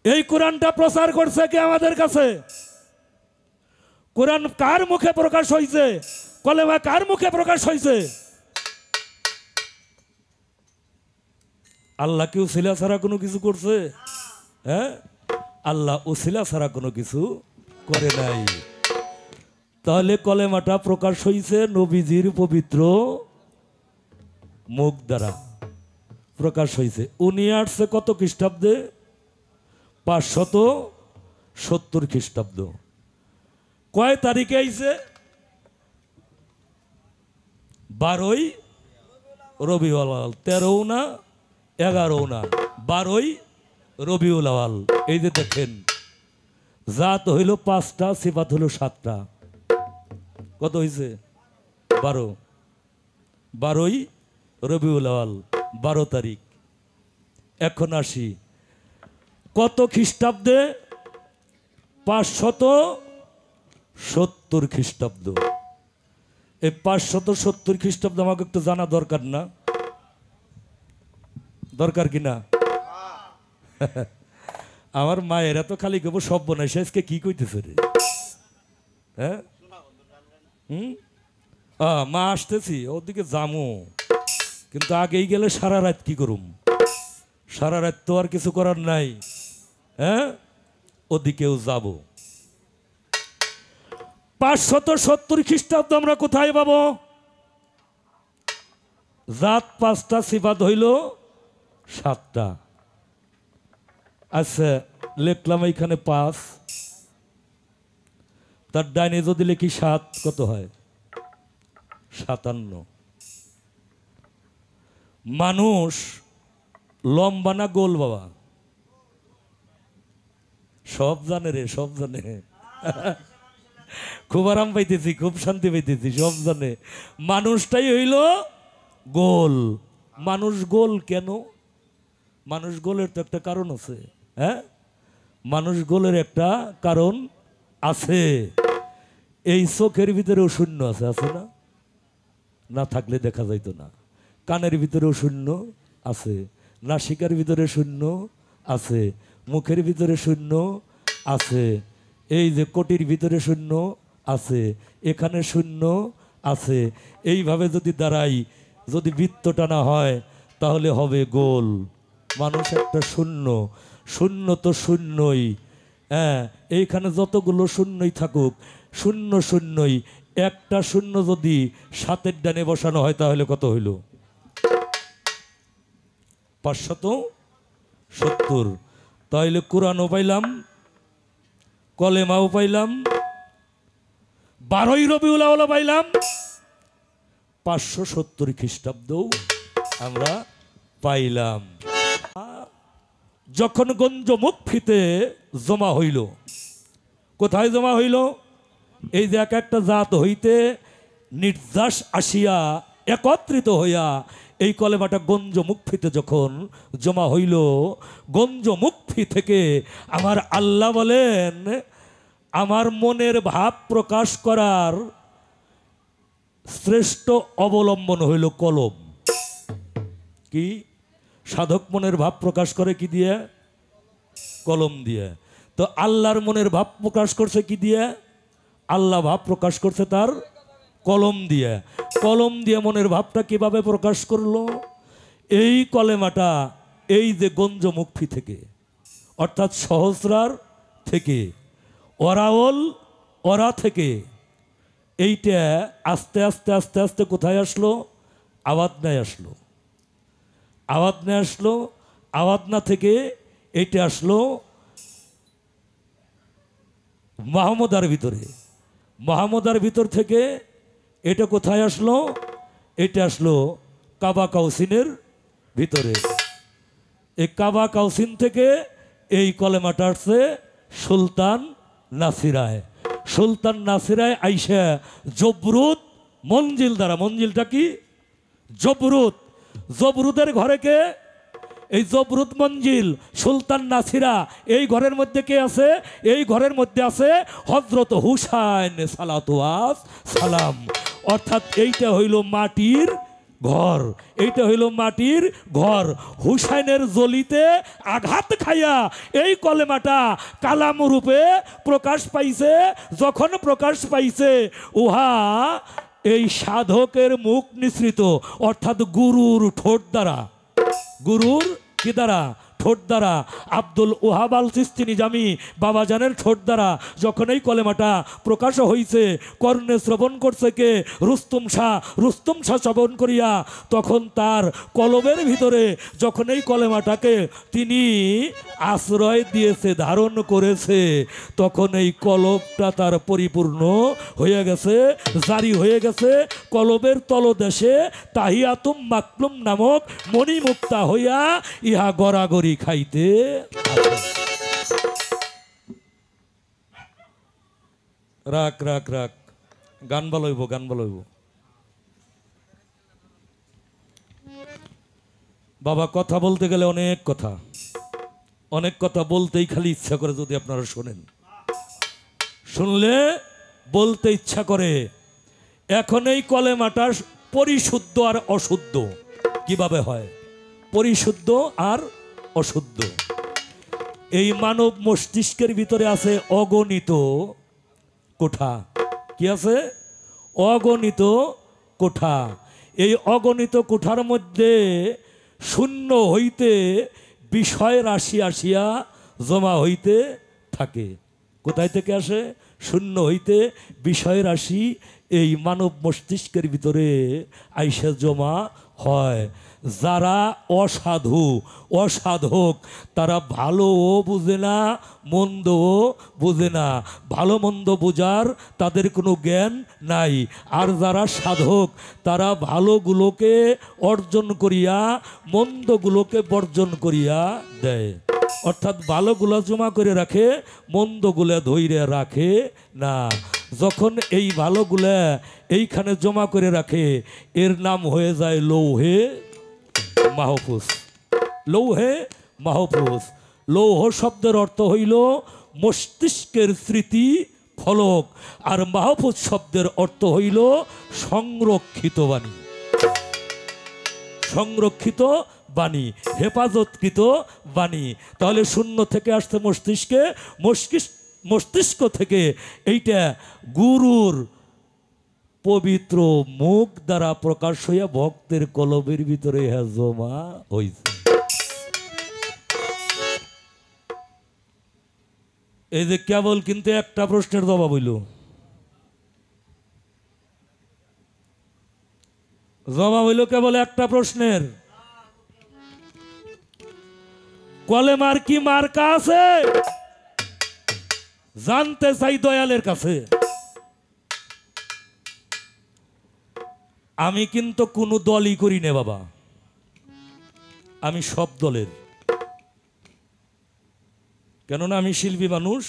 এই কোরআনটা প্রচার করছে কে আমাদের কাছে? কোরআন কার মুখে প্রকাশ হয়েছে? কলেমা কার মুখে প্রকাশ হয়েছে? আল্লাহ কি উসিলা ছাড়া কোনো কিছু করছে? হ্যাঁ, আল্লাহ উসিলা ছাড়া কোনো কিছু করে নাই। তাহলে কলেমাটা প্রকাশ হয়েছে নবীজির পবিত্র মুখ দ্বারা প্রকাশ হয়েছে। উনি আসছে কত খ্রিস্টাব্দে? 570 খ্রিস্টাব্দ। কয় তারিখে আইছে? 12ই রবিউল আউয়াল। 13ও না 11ও না, 12ই রবিউল আউয়াল। এই যে দেখেন, জাত হইল 5টা, সিফাত হইল 7টা। কত হয়েছে? 12। 12ই রবিউল আউয়াল, 12 তারিখ। এখন আসি কত খ্রিস্টাব্দে? 570 খ্রিস্টাব্দ। এই 570 খ্রিস্টাব্দ আমাকে একটু জানা দরকার না? দরকার কিনা? আমার মায়েরা তো খালি কেবল সব বনাইছে, আজকে কি কইতেছে রে? হ্যাঁ, মা আসতেছি, ওদিকে যামো, কিন্তু আগেই গেলে সারা রাত কি করুম? সারা রাত তো আর কিছু করার নাই। হ্যাঁ, ওদিকেও যাব। 570 খ্রিস্টাব্দ আমরা কোথায় পাবো? জাত 5টা, সিফাত হইল 7টা। আচ্ছা, লিখলাম এইখানে 5, তার ডাইনে যদি লিখি 7, কত হয়? 57। মানুষ লম্বা না গোল বাবা? সব জানে রে, সব জানে। খুব আরাম পাইতেছি, খুব শান্তি পাইতেছি, সব জানে। মানুষটাই হইল গোল। মানুষ গোল কেন? মানুষ গোলের তো একটা কারণ আছে। হ্যাঁ, মানুষ গোলের একটা কারণ আছে। এই চোখের ভিতরেও শূন্য আছে, আছে না? না থাকলে দেখা যাইতো না। কানের ভিতরেও শূন্য আছে, নাসিকার ভিতরে শূন্য আছে, মুখের ভিতরে শূন্য আছে, এই যে কোটির ভিতরে শূন্য আছে, এখানে শূন্য আছে। এইভাবে যদি দাঁড়াই, যদি বৃত্ত টানা হয়, তাহলে হবে গোল। মানুষ একটা শূন্য। শূন্য তো শূন্যই। হ্যাঁ, এইখানে যতগুলো শূন্যই থাকুক, শূন্য শূন্যই। একটা শূন্য যদি 7-এর ডানে বসানো হয়, তাহলে কত হইল? 570। তাহলে কোরআনও পাইলাম, কলেমাও পাইলাম, 12ই রবিউল আউয়াল পাইলাম, 570 খ্রিস্টাব্দও আমরা পাইলাম। যখন গঞ্জ মুক্তিতে জমা হইল, কোথায় জমা হইল? এই যে এক একটা জাত হইতে নির্যাস আসিয়া একত্রিত হইয়া এই কলেমাটা গঞ্জ মুক্তিতে যখন জমা হইল, গঞ্জ মুক্তি থেকে আমার আল্লাহ বলেন, আমার মনের ভাব প্রকাশ করার শ্রেষ্ঠ অবলম্বন হইল কলম। কি? সাধক মনের ভাব প্রকাশ করে কি দিয়ে? কলম দিয়ে। তো আল্লাহর মনের ভাব প্রকাশ করছে কি দিয়ে? আল্লাহ ভাব প্রকাশ করছে তার কলম দিয়ে। কলম দিয়ে মনের ভাবটা কিভাবে প্রকাশ করলো? এই কলেমাটা এই যে গঞ্জ মুক্তি থেকে, অর্থাৎ সহস্রার থেকে, ওরাওল ওরা থেকে, এইটা আস্তে আস্তে আস্তে আস্তে কোথায় আসলো? আওয়াদনায় আসলো। আওয়াদনায় আসলো। আওয়াদনা থেকে এইটা আসলো মাহমুদার ভিতরে। মাহমুদার ভিতর থেকে এটা কোথায় আসলো? এটা আসলো কাবা কাউসিনের ভিতরে। এই কাবা কাউসিন থেকে এই কলেমাটা আসছে সুলতান নাসিরায়। সুলতান নাসিরায় আইসা জবরুত মঞ্জিল দ্বারা, মঞ্জিলটা কি? জবরুত জবরুদের ঘরে কে? এই জবরুদ মঞ্জিল সুলতান নাসিরা, এই ঘরের মধ্যে কে আছে? এই ঘরের মধ্যে আছে হযরত হুসাইন সালাতুয়াস সালাম। অর্থাৎ এইটা হইল মাটির ঘর, এইটা হইল মাটির ঘর। হুসাইনের জলিতে আঘাত খাইয়া এই কলেমাটা কালাম রূপে প্রকাশ পাইছে। যখন প্রকাশ পাইছে উহা এই সাধকের মুখ নিঃসৃত, অর্থাৎ গুরুর ঠোঁট দ্বারা, গুরুর কি দ্বারা? ঠোঁট দ্বারা। আব্দুল ওহাব আল চিশতি নিজামী বাবাজানের ঠোঁট দ্বারা যখন এই কলেমাটা প্রকাশ হইছে, কর্ণে শ্রবণ করছে কে? রুস্তম শাহ। রুস্তম শাহ শ্রবণ করিয়া তখন তার কলমের ভিতরে যখন এই কলেমাটাকে তিনি আশ্রয় দিয়েছে, ধারণ করেছে, তখন এই কলমটা তার পরিপূর্ণ হয়ে গেছে, জারি হয়ে গেছে। কলবের তলদেশে তাহিয়াতুম মাকলুম নামক মণিমুক্তা হইয়া ইহা গড়াগড়ি খাইতে আছে। রাখ রাখ রাখ, গান বলইব, গান বলইব। বাবা কথা বলতে গেলে অনেক কথা, অনেক কথা বলতেই খালি ইচ্ছা করে, যদি আপনারা শোনেন, শুনলে বলতে ইচ্ছা করে। এখন এই কলেমাটা পরিশুদ্ধ আর অশুদ্ধ কিভাবে হয়? পরিশুদ্ধ আর অশুদ্ধ। এই মানব মস্তিষ্কের ভিতরে আছে অগণিত কোঠা। কি আছে? অগণিত কোঠা। এই অগণিত কোঠার মধ্যে শূন্য হইতে বিষয় রাশি আসিয়া জমা হইতে থাকে। কোথায় থেকে আসে? শূন্য হইতে বিষয় রাশি এই মানব মস্তিষ্কের ভিতরে আইসা জমা হয়। যারা অসাধু, অসাধক, তারা ভালোও বুঝে না, মন্দও বুঝে না। ভালো মন্দ বোঝার তাদের কোনো জ্ঞান নাই। আর যারা সাধক, তারা ভালোগুলোকে অর্জন করিয়া মন্দগুলোকে বর্জন করিয়া দেয়। অর্থাৎ ভালোগুলো জমা করে রাখে, মন্দগুলো ধইরে রাখে না। যখন এই ভালোগুলা এইখানে জমা করে রাখে, এর নাম হয়ে যায় লৌহে মাহফুজ। লৌহে মাহফুজ। লৌহ শব্দের অর্থ হইল মস্তিষ্কের স্মৃতি ফলক, আর মাহফুজ শব্দের অর্থ হইল সংরক্ষিত বাণী। সংরক্ষিত বাণী, হেফাজতকৃত বাণী। তাহলে শূন্য থেকে আসছে মস্তিষ্কে, মস্তিষ্ক থেকে এইটা গুরুর পবিত্র মুখ দ্বারা প্রকাশ হইয়া ভক্তের কলবের ভিতরে জমা হইছে। এই যে কেবল কিন্তু একটা প্রশ্নের জবাব হইল, জবাব হইল কেবল একটা প্রশ্নের। কলেমার কি মার্কা আছে? জানতে চাই দয়ালের কাছে। আমি কিন্তু কোনো দলই করি না বাবা, আমি সব দলের। কেননা আমি শিল্পী মানুষ,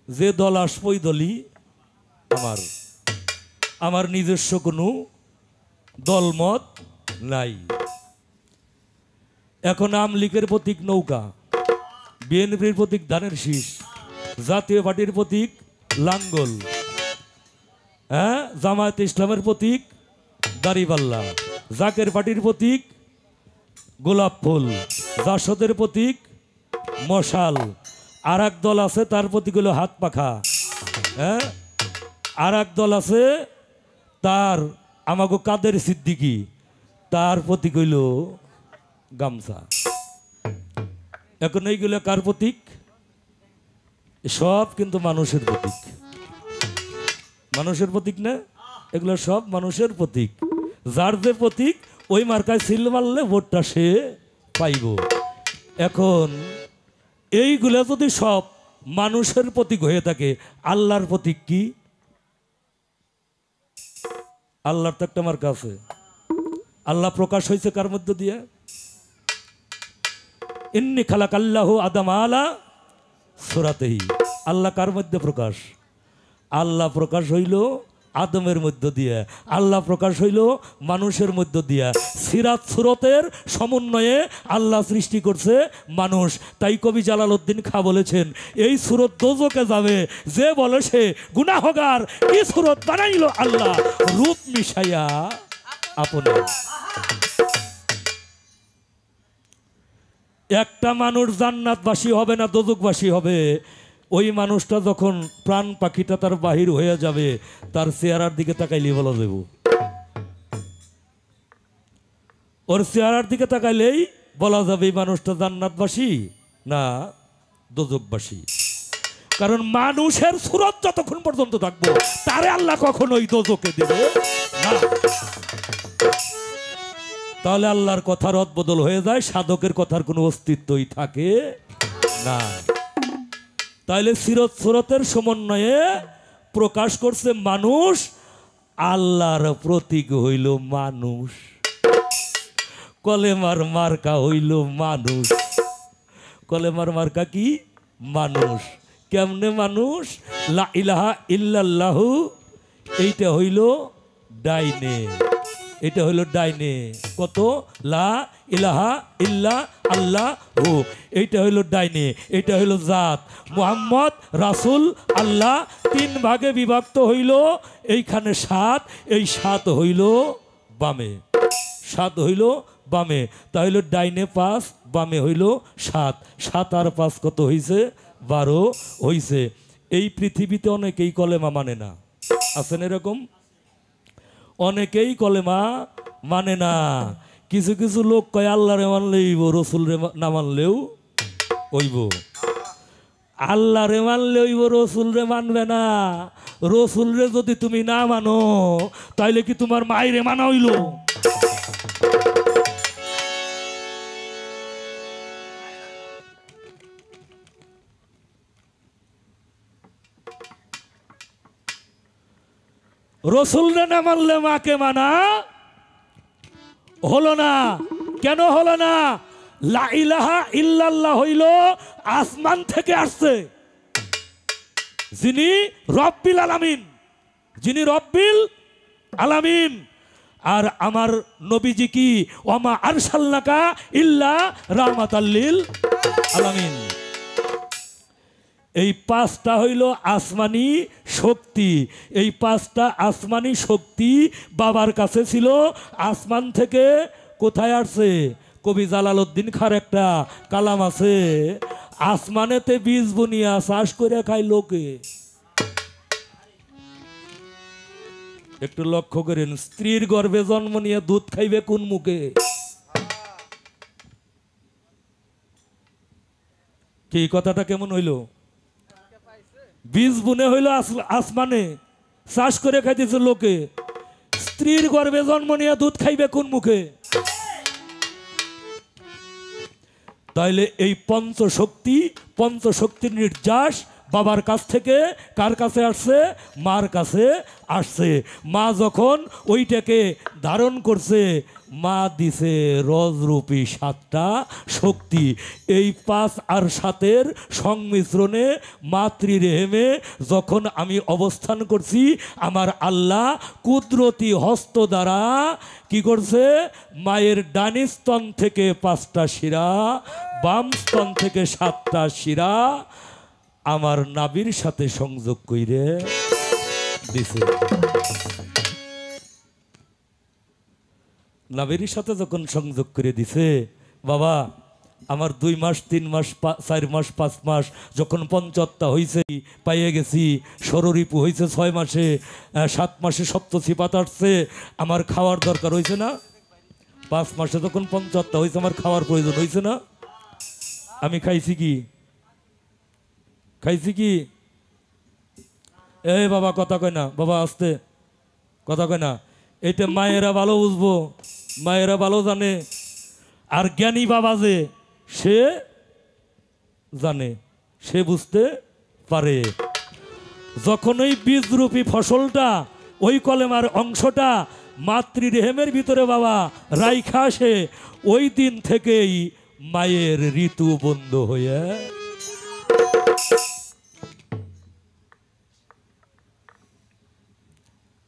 যে দল আসবো ওই দলই আমার। আমার নিজস্ব কোনো দলমত নাই। এখন আওয়ামী লীগের প্রতীক নৌকা, বিএনপির প্রতীক ধানের শীষ, জাতীয় পার্টির প্রতীক লাঙ্গল, হ্যাঁ, জামায়াতে ইসলামের প্রতীক দাড়িপাল্লা, জাকের পার্টির প্রতীক গোলাপ ফুল, জাসদের প্রতীক মশাল, আর এক দল আছে তার প্রতীক হলো হাত পাখা, হ্যাঁ, আর এক দল আছে তার আমাগো কাদের সিদ্দিকি, তার প্রতীক হইল গামছা। এখন এইগুলো কার প্রতীক? সব কিন্তু মানুষের প্রতীক। মানুষের প্রতীক না, এগুলো সব মানুষের প্রতীক। যার যে প্রতীক ওই মার্কায় সিল মারলে ভোটটা সে পাইব। এখন এইগুলা যদি সব মানুষের প্রতীক হয়ে থাকে, আল্লাহর প্রতীক কি? আল্লাহর তো একটা মার্কা আছে। আল্লাহ প্রকাশ হয়েছে কার মধ্যে দিয়ে? ইন্নী খালাকাল্লাহু আদম আলা সূরাতিহি। আল্লাহ কার মধ্যে প্রকাশ? আল্লাহ প্রকাশ হইল আদমের মধ্য দিয়ে, আল্লাহ প্রকাশ হইল মানুষের মধ্য দিয়া। সিরাত সুরতের সমন্বয়ে আল্লাহ সৃষ্টি করছে মানুষ। তাই কবি জালালউদ্দিন খাঁ বলেছেন, এই সুরত দোজকে যাবে যে বলে সে গুনাহগার, কি সুরত বানাইল আল্লাহ রূপ মিশাইয়া আপনা। একটা মানুষ জান্নাতবাসী হবে না দোজকবাসী হবে, ওই মানুষটা যখন প্রাণ পাখিটা তার বাহির হয়ে যাবে, তার চেহারার দিকে তাকাইলেই বলা যাব, ওর চেহারার দিকে তাকাইলেই বলা যাবে এই মানুষটা জান্নাতবাসী না দোজকবাসী। কারণ মানুষের সুরত যতক্ষণ পর্যন্ত থাকবো তারে আল্লাহ কখনোই দোজকে দিবে না। তাহলে আল্লাহর কথার অদবদল হয়ে যায়, সাধকের কথার কোনো অস্তিত্বই থাকে না। তাইলে সিরত সুরতের সমন্বয়ে প্রকাশ করছে মানুষ, আল্লাহর প্রতীক হইল মানুষ, কলেমার মার্কা হইল মানুষ। কলেমার মার্কা কি? মানুষ। কেমনে মানুষ? লা ইলাহা ইল্লাল্লাহু, এইটা হইল ডাইনে, এটা হইল ডাইনে। কত? লা ইলাহা ইল্লা আল্লাহু, এইটা হইল ডাইনে, এটা হইল জাত। মুহাম্মদ রাসূল আল্লাহ, 3 ভাগে বিভক্ত হইল, এইখানে 7, এই 7 হইল বামে, 7 হইল বামে। তাহলে ডাইনে 5, বামে হইল 7, 7 আর 5 কত হইছে? 12 হইছে। এই পৃথিবীতে অনেকেই কলেমা মানে না, আছেন এরকম? অনেকেই কলেমা মানে না। কিছু কিছু লোক কয় আল্লাহরে মানলেই হইব, রসুলরে না মানলেও হইব। আল্লাহরে মানলে হইব, রসুলরে মানবে না। রসুলরে যদি তুমি না মানো তাইলে কি তোমার মায়েরে মানা হইল? রসুলরে না মানলে মাকে মানা হলো না। কেন হলো না? লা ইলাহা ইল্লাল্লাহ হইল আসমান থেকে আসছে, যিনি রব্বিল আলামিন, যিনি রব্বিল আলামিন। আর আমার নবীজি কি? ওমা আরসালনাকা ইল্লা রাহমাতাল লিল আলামিন। এই 5টা হইল আসমানি শক্তি। এই 5টা আসমানি শক্তি বাবার কাছে ছিল। আসমান থেকে কোথায় আসছে? কবি জালালউদ্দিন খাঁর একটা কালাম আছে, আসমানেতে বীজ বুনিয়া চাষ করে খায় লোকে। একটু লক্ষ্য করেন, স্ত্রীর গর্ভে জন্ম নিয়ে দুধ খাইবে কোন মুখে? কি কথাটা কেমন হইল? বীজ বুনে হইল আসমানে, চাষ করে খাইতেছে লোকে। স্ত্রীর গর্ভে জন্ম নিয়ে দুধ খাইবে কোন মুখে? তাইলে এই পঞ্চশক্তির নির্যাস বাবার কাছ থেকে কার কাছে আসছে? মার কাছে আসছে। মা যখন ওইটাকে ধারণ করছে, মা দিছে রজরূপী 7টা শক্তি। এই 5 আর 7-এর সংমিশ্রণে মাতৃরেহেমে যখন আমি অবস্থান করছি, আমার আল্লাহ কুদরতি হস্ত দ্বারা কি করছে? মায়ের ডানি স্তন থেকে 5টা শিরা, বাম স্তন থেকে 7টা শিরা আমার নাভির সাথে সংযোগ কইরে দিছে। নাভির সাথে যখন সংযোগ করে দিছে, বাবা আমার 2 মাস 3 মাস 4 মাস 5 মাস যখন পঞ্চত্তা হয়েছে, পাইয়ে গেছি। ষড়রিপু হয়েছে 6 মাসে, 7 মাসে সপ্তশী পাত আসছে, আমার খাওয়ার দরকার হয়েছে না? 5 মাসে যখন পঞ্চত্তা হয়েছে, আমার খাওয়ার প্রয়োজন হয়েছে না? আমি খাইছি কি? খাইছি কি? এই বাবা কথা কয় না, বাবা আস্তে কথা কয় না। এইটা মায়েরা ভালো বুঝবো, মায়েরা ভালো জানে। আর জ্ঞানী বাবা যে সে জানে, সে বুঝতে পারে। যখন ওই বীজরূপী ফসলটা, ওই কলেমার অংশটা মাতৃরেহেমের ভিতরে বাবা রাইখা আসে, ওই দিন থেকেই মায়ের ঋতু বন্ধ হয়ে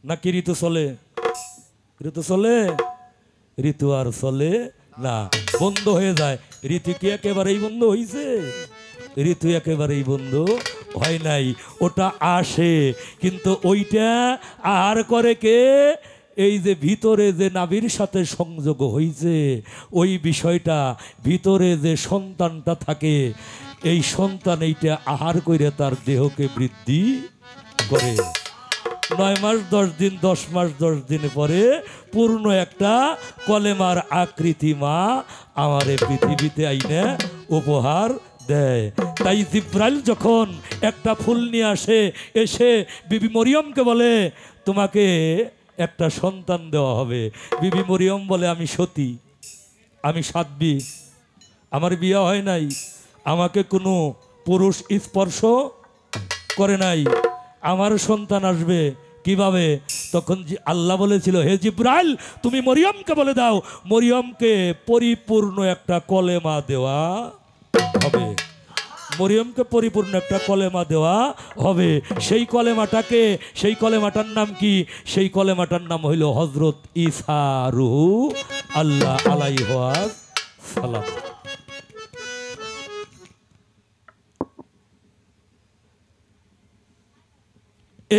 নাকি ঋতু চলে? ঋতু চলে? ঋতু আর চলে না, বন্ধ হয়ে যায়। ঋতু কি একেবারেই বন্ধ হয়েছে? ঋতু একেবারেই বন্ধ হয় নাই। ওটা আসে, কিন্তু ওইটা আর করে কে? এই যে ভিতরে যে নাভির সাথে সংযোগ হয়েছে, ওই বিষয়টা ভিতরে যে সন্তানটা থাকে, এই সন্তান এইটা আহার করে তার দেহকে বৃদ্ধি করে। 9 মাস 10 দিন, 10 মাস 10 দিন পরে পূর্ণ একটা কলেমার আকৃতি মা আমারে পৃথিবীতে আইনে উপহার দেয়। তাই জিব্রাইল যখন একটা ফুল নিয়ে আসে, এসে বিবি মরিয়মকে বলে তোমাকে একটা সন্তান দেওয়া হবে। বিবি মরিয়ম বলে আমি সতী, আমি সাধ্বী, আমার বিয়ে হয় নাই, আমাকে কোনো পুরুষ স্পর্শ করে নাই, আমার সন্তান আসবে কিভাবে? তখন আল্লাহ বলেছিল, হে জিব্রাইল তুমি মরিয়মকে বলে দাও, মরিয়মকে পরিপূর্ণ একটা কলেমা দেওয়া হবে। মরিয়মকে পরিপূর্ণ একটা কলেমা দেওয়া হবে। সেই কলেমাটাকে, সেই কলেমাটার নাম কি? সেই কলেমাটার নাম হইল হযরত ঈসা রূহু আল্লাহ আলাইহি সালাম।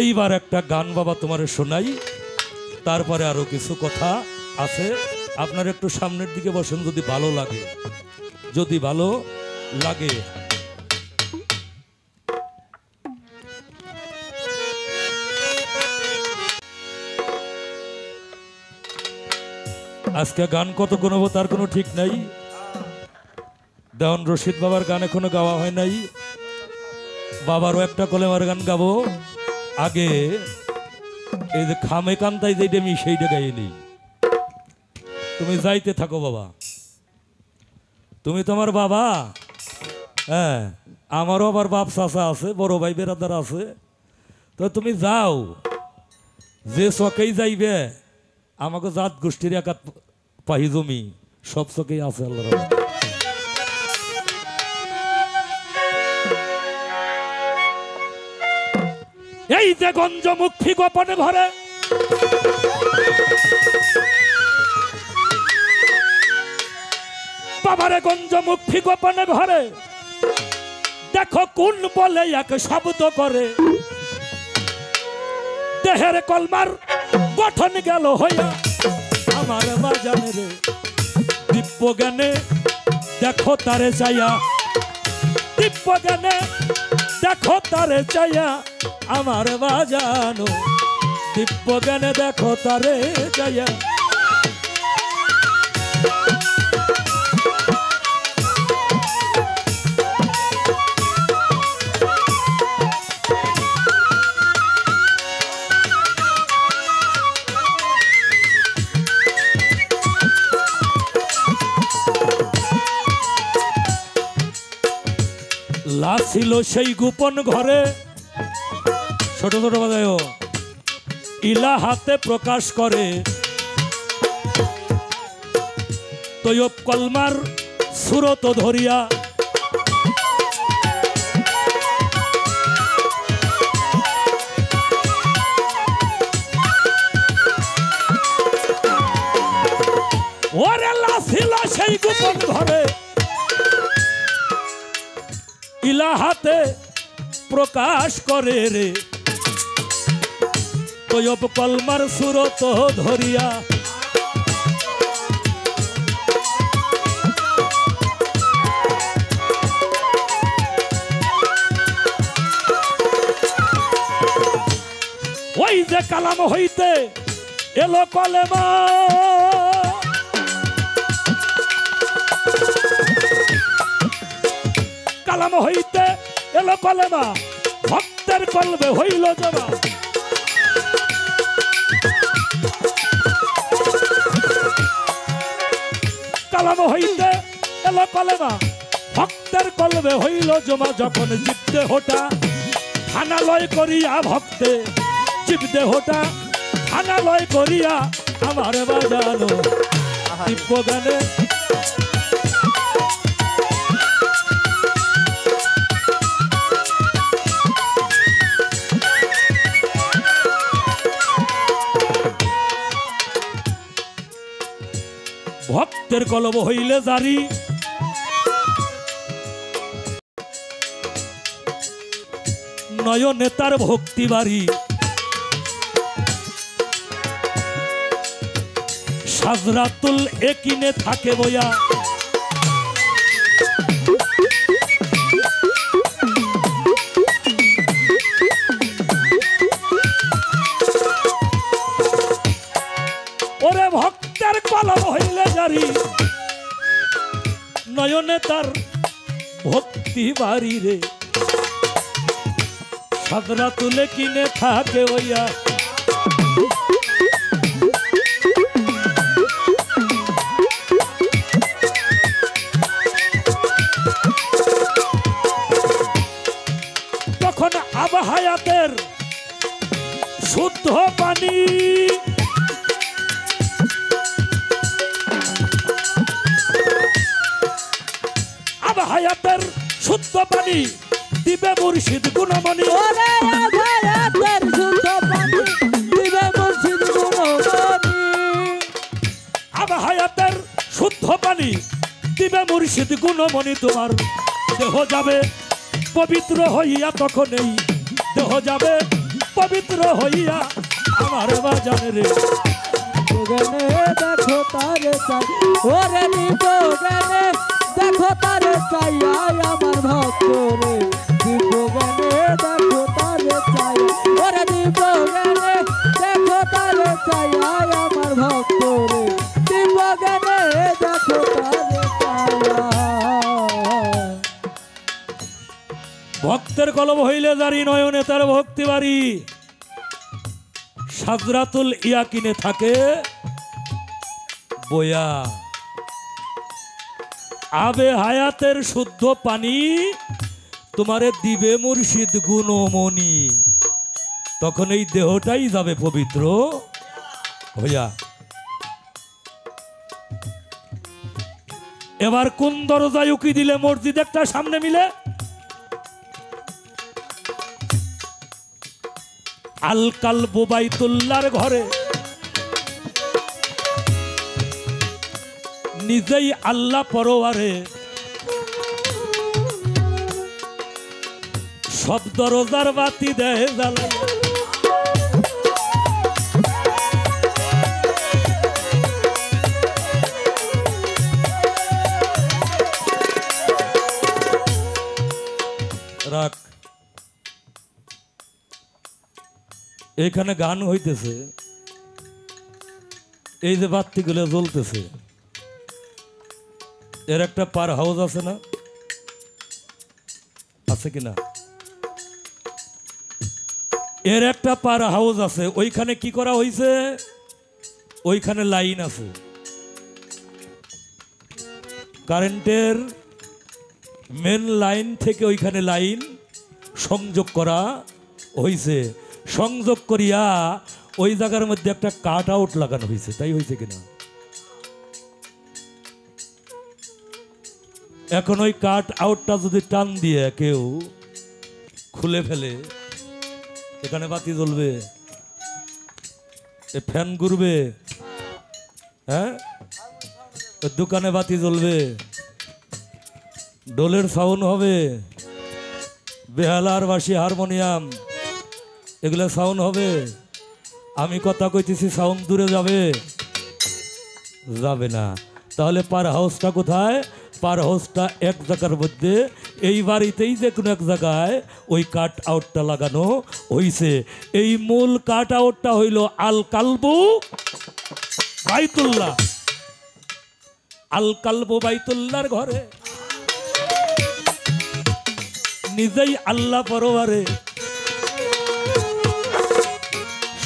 এইবার একটা গান বাবা তোমারে শোনাই, তারপরে আরো কিছু কথা আছে। আপনার একটু সামনের দিকে বসেন যদি ভালো লাগে, যদি ভালো লাগে। আজকে গান কত গুনবো তার কোনো ঠিক নাই। দেওয়ান রশিদ বাবার গান এখনো গাওয়া হয় নাই, বাবারও একটা কলেমার গান গাবো। আগে এই যে খামে কান্তাই যেটা আমি সেইটা গাইয়ে নেই। তুমি যাইতে থাকো বাবা, তুমি তোমার বাবা, হ্যাঁ আমারও আবার বাপ চাচা আছে, বড় ভাই বেরাদার আছে, তো তুমি যাও, যে চকেই যাইবে আমাকে জাত গোষ্ঠীর একাত পাহি জমি সব চকেই আছে আল্লাহ। এই যে গঞ্জমুখী গোপন ঘরে বাবারে, গঞ্জমুখী গোপন ঘরে দেখো কোন বলে এক শব্দ করে, দেহের কলমার গঠন গেল হইয়া আমার বাজানের দিব্য জ্ঞানে দেখো তারে চাইয়া, দিব্য জ্ঞানে দেখো তারে চাইয়া আমার বাজানো, দিব্য জ্ঞানে দেখো তারে চাইয়া। লাশ ছিল সেই গোপন ঘরে, ছোট ছোট বাজায় ইলা হাতে প্রকাশ করে, তৈয়ব কলমার সুরত ধরিয়া ওরে লাশ ছিল সেই গোপন ঘরে, ইলা হাতে প্রকাশ করে রে, তৈয়ব কলমার সুরত ধরিয়া। ওই যে কালাম হইতে এলো কলেমা, কালাম হইতে এলো কলেমা, ভক্তের কলবে হইল জমা। কালাম হইতে এলো কলেমা, ভক্তের কলবে হইল জমা। যখন জীবতে হোটা থানালয় করিয়া ভক্তে, জীবতে হোটা থানালয় করিয়া আমার বাজানো দিব্য গানে। ভক্তের কলব হইলে জারি, নয়নে তার ভক্তি বাড়ি, সাজরাতুল একিনে থাকে বইয়া, ওরে ভক্তের কলম হইলে জারি, নয়নে তার ভক্তি বাড়ি রে, সাজরাতুল একিনে থাকে বইয়া, তখন আবহায়াতের শুদ্ধ পানি, আবহায়াতের শুদ্ধ পানি দিবে মুর্শিদ গুণমণি, ওরে আবহায়াতের শুদ্ধ পানি দিবে মুর্শিদ গুণমণি, আবহায়াতের শুদ্ধ পানি দিবে মুর্শিদ গুণমণি, তোমার দেহ যাবে পবিত্র হইয়া, তখন এই দেহ যাবে পবিত্র হইয়া, আমার বাজানে রে গগনে দেখো তারে চাই, ওরে দিব গগনে দেখো তারে চাই, আমার ভক্ত রে দিব গগনে দেখো তারে চাই, ওরে দিব গগনে দেখো তারে চাই, আমার ভক্ত রে দিব গগনে দেখো তারে চাই। ভক্তের কলম হইলে জারি, নয়নে তার ভক্তি বাড়ি, সাজরাতুল ইয়াকিনে থাকে বয়া, আবে হায়াতের শুদ্ধ পানি তোমারে দিবে মুর্শিদ গুণমণি, তখন এই দেহটাই যাবে পবিত্র হইয়া। এবার কোন দরজায় উকি দিলে মসজিদ একটা সামনে মিলে, আল কালবু বাইতুল্লাহর ঘরে, নিজেই আল্লাহ পরোয়ারে, সব দরজার বাতি দেয় জ্বালায়, রাখ এখানে গান হইতেছে, এই যে বাতিগুলো জ্বলতেছে, এর একটা পার হাউস আছে না, আছে কিনা? এর একটা পার হাউস আছে, ওইখানে কি করা হয়েছে, ওইখানে লাইন আছে, কারেন্টের মেন লাইন থেকে ওইখানে লাইন সংযোগ করা হয়েছে, সংযোগ করিয়া ওই জায়গার মধ্যে একটা কাট আউট লাগানো হয়েছে, তাই হয়েছে কিনা? এখন ওই কাট আউটটা যদি টান দিয়ে কেউ খুলে ফেলে, এখানে বাতি জ্বলবে, ফ্যান ঘুরবে, হ্যাঁ, দোকানে বাতি জ্বলবে, ঢোলের সাউন্ড হবে, বেহালার বাঁশি হারমোনিয়াম এগুলো সাউন্ড হবে, আমি কথা কইতেছি সাউন্ড দূরে যাবে, যাবে না। তাহলে পার হাউসটা কোথায়? পার হাউসটা এক জায়গার মধ্যে, এই বাড়িতেই যে কোনো এক জায়গায় ওই কাট আউটটা লাগানো হইছে। এই মূল কাট আউটটা হইল আল কালবু বাইতুল্লাহ, আল কালবু বাইতুল্লাহর ঘরে, নিজেই আল্লাহ পরোয়ারে,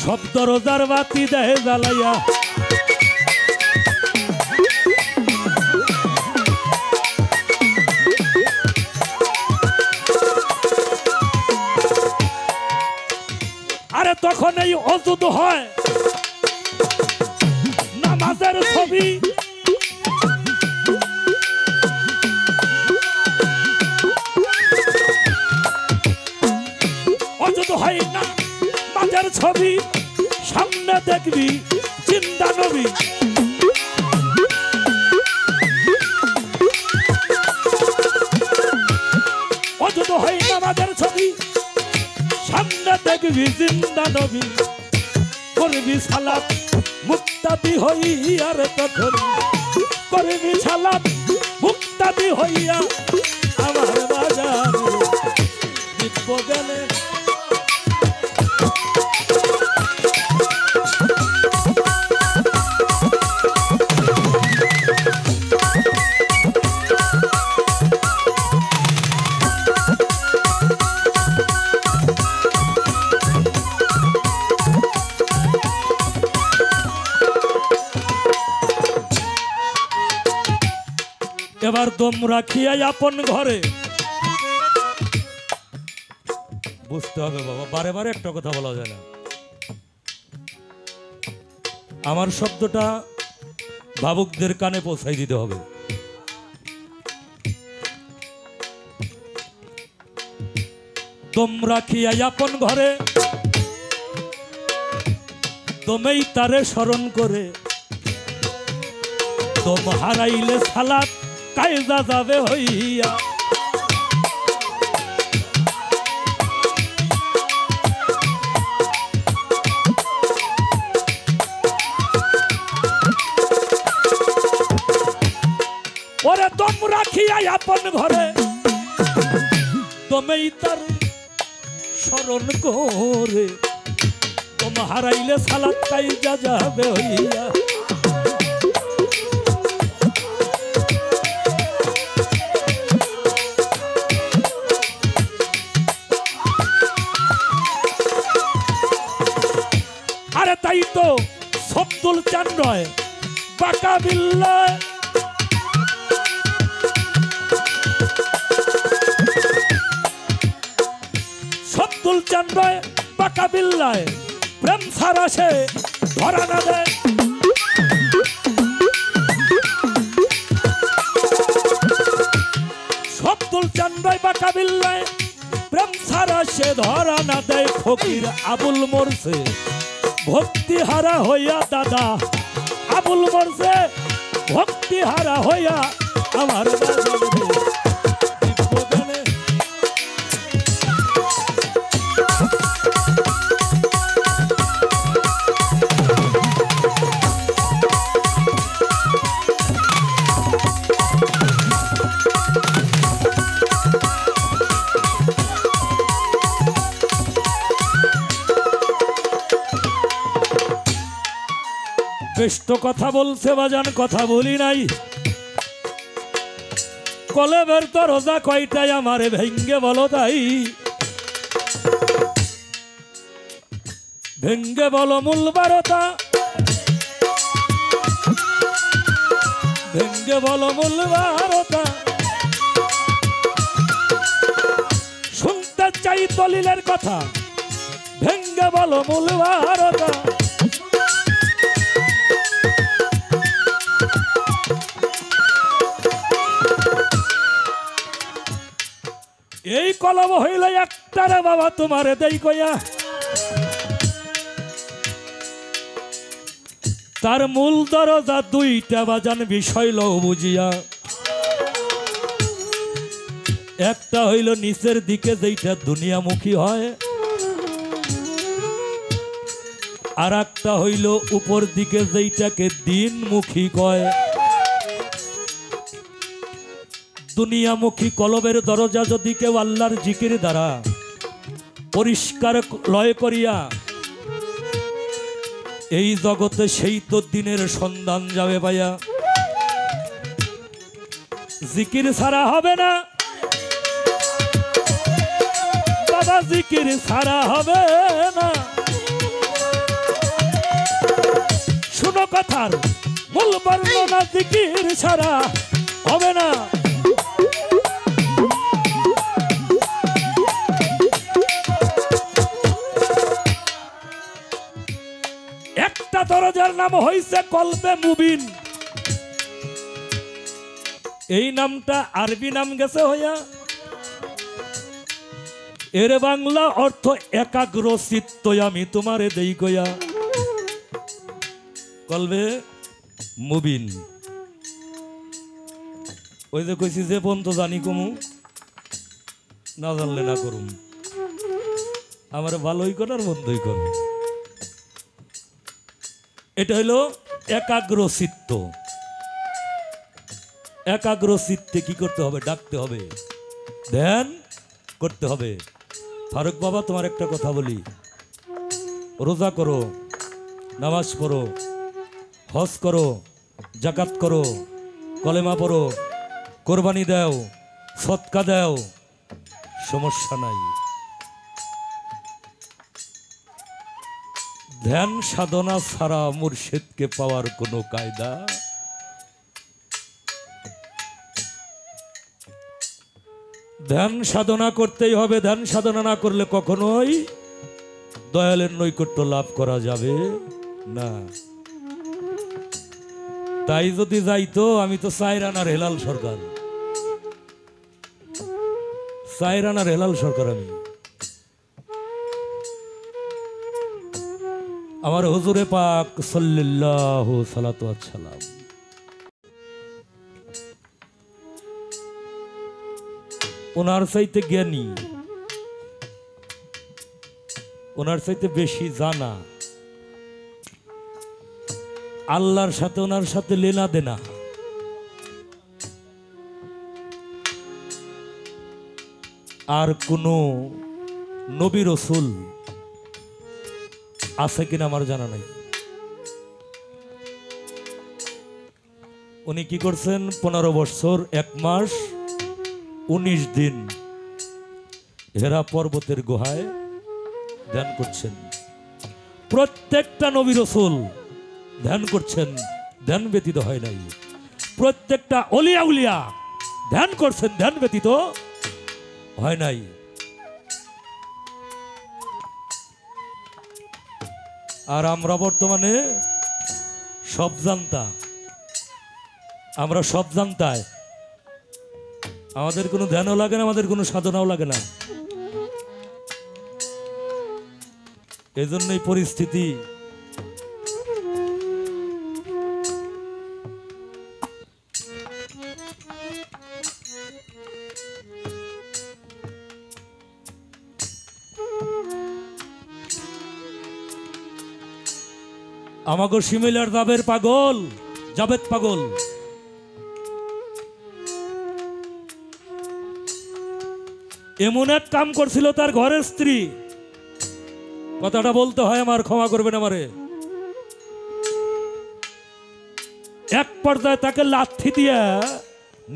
সব দরজার বাতি দেয় জ্বালাইয়া, আরে তখন এই অযুদ হয় নামাজের ছবি, অযুদ হয় না মাঝের ছবি, সামনে দেখবি জিন্দা নবী, ছবি সামনে দেখবি জিন্দা নবী করবি সালাত মুক্তাদি হইয়া রে তখন করবি সালাত মুক্তাদি হইয়া আমার বাজার দিব্য গেলে এবার দম রাখিয়া আপন ঘরে বুঝতে হবে বাবা, বারে বারে একটা কথা বলা যায় না। আমার শব্দটা ভাবুকদের কানে পৌঁছাই দিতে হবে। দম রাখিয়া আপন ঘরে দমেই তারে স্মরণ করে দম হারাইলে সালাত কায়দা যাবে হইয়া। ওরে দম রাখিয়া আপন ঘরে দমেই তার স্মরণ করে দম হারাইলে সালাত কায়দা যাবে হইয়া। তাই তো সব্দুল চান নয় বাঁকা বিল্লায় সব্দুল চান নয় বাঁকা বিল্লায় প্রেম ছাড়া সে ধরা না দেয়। সব্দুল চান নয় বাঁকা বিল্লায় প্রেম ছাড়া সে ধরা না দেয়। ফকির আবুল মরছে ভক্তি হারা হইয়া দাদা আবুল মরছে ভক্তি হারা হইয়া আমার বেশ তো কথা বলছে বাজান, কথা বলি নাই। কলেবের দরজা কয়টাই আমারে ভেঙ্গে বলো তাই, ভেঙ্গে বলো মূল বারতা, ভেঙ্গে বলো মূল বারতা। শুনতে চাই দলিলের কথা, ভেঙ্গে বলো মূল বারতা। এই কলম হইল একটারে বাবা তোমারে দেই কইয়া, তার মূল দরজা দুইটা বাজান বিষয় লও বুঝিয়া। একটা হইল নিচের দিকে যেইটা দুনিয়ামুখী হয়, আর একটা হইল উপর দিকে যেইটাকে দিনমুখী কয়। দুনিয়ামুখী কলবের দরজা যদি কেউ আল্লাহর জিকির দ্বারা পরিষ্কার লয় করিয়া এই জগতে সেই তো দিনের সন্ধান যাবে ভাইয়া। জিকির ছাড়া হবে না বাবা, জিকির ছাড়া হবে না। শুনো কথার মূল বর্ণনা, জিকির ছাড়া হবে না। একটা দরজার নাম হইছে কলবে মুবিন। এই নামটা আরবি নাম গেছে হইয়া, এর বাংলা অর্থ একাগ্র চিত্ত আমি তোমারে দেই কইয়া। কলবে মুবিন ওই যে কইছি যে পর্যন্ত জানি কমু, না জানলে না করুম। আমার ভালোই কর আর মন্দই কর। এটা হলো একাগ্র চিত্ত। একাগ্র চিত্তে কি করতে হবে? ডাকতে হবে, ধ্যান করতে হবে। ফারুক বাবা, তোমার একটা কথা বলি, রোজা করো, নামাজ পড়ো, হজ করো, জাকাত করো, কলেমা পড়ো, কোরবানি দাও, সৎকা দাও, সমস্যা নাই। ধ্যান সাধনা ছাড়া মুর্শিদকে পাওয়ার কোনো কায়দা। ধ্যান সাধনা করতেই হবে। ধ্যান সাধনা না করলে কখনোই দয়ালের নৈকট্য লাভ করা যাবে না। তাই যদি যাইতো, আমি তো চাইরানার হেলাল সরকার, চাইরানার হেলাল সরকার। আমি আমার হুজুরে পাক সাল্লাল্লাহু সালাতু ওয়াসসালাম ওনার চাইতে জ্ঞানী, ওনার চাইতে বেশি জানা, আল্লাহর সাথে ওনার সাথে লেনা দেনা। আর কোন নবী রাসূল আছে কিনা আমার জানা নাই। উনি কি করছেন? 15 বছর 1 মাস 19 দিন হেরা পর্বতের গুহায় ধ্যান করছেন। প্রত্যেকটা নবী রাসূল ধ্যান করছেন, ধ্যান ব্যতীত হয় নাই। প্রত্যেকটা অলিয়া উলিয়া ধ্যান করছেন, ধ্যান ব্যতীত হয় নাই। আর আমরা বর্তমানে সব জানতা, আমরা সব জানতায়, আমাদের কোনো ধ্যানও লাগে না, আমাদের কোনো সাধনাও লাগে না। এই জন্যই পরিস্থিতি। আমাগো শিমিলার জাবেদ পাগল, জাবেদ পাগল এমন এক কাম করছিল, তার ঘরের স্ত্রী, কথাটা বলতে হয়, আমার ক্ষমা করবেন আমারে, এক পর্যায়ে তাকে লাথি দিয়ে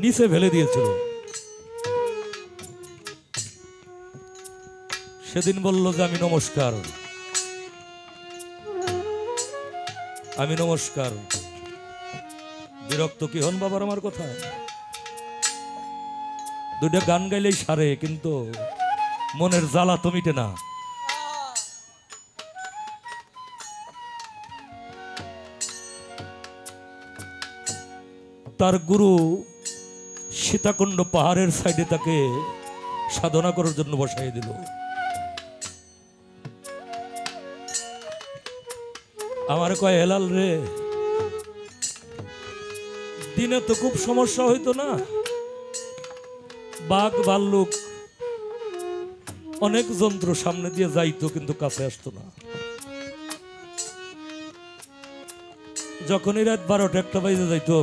নিচে ফেলে দিয়েছিল। সেদিন বলল যে আমি নমস্কার, আমি নমস্কার। বিরক্ত কি হন বাবার আমার কথা? দুইটা গান গাইলেই সারে, কিন্তু মনের জ্বালা তো মিটে না। তার গুরু সীতাকুণ্ড পাহাড়ের সাইডে তাকে সাধনা করার জন্য বসাই দিল। আমার কয়, হেলাল রে, দিনে তো খুব সমস্যা হইতো না, বাঘ ভাল্লুক অনেক যন্ত্র সামনে দিয়ে যাইতো, কিন্তু কাছে আসতো না। যখনই রাত 12টা-1টা বাজে যাইতো,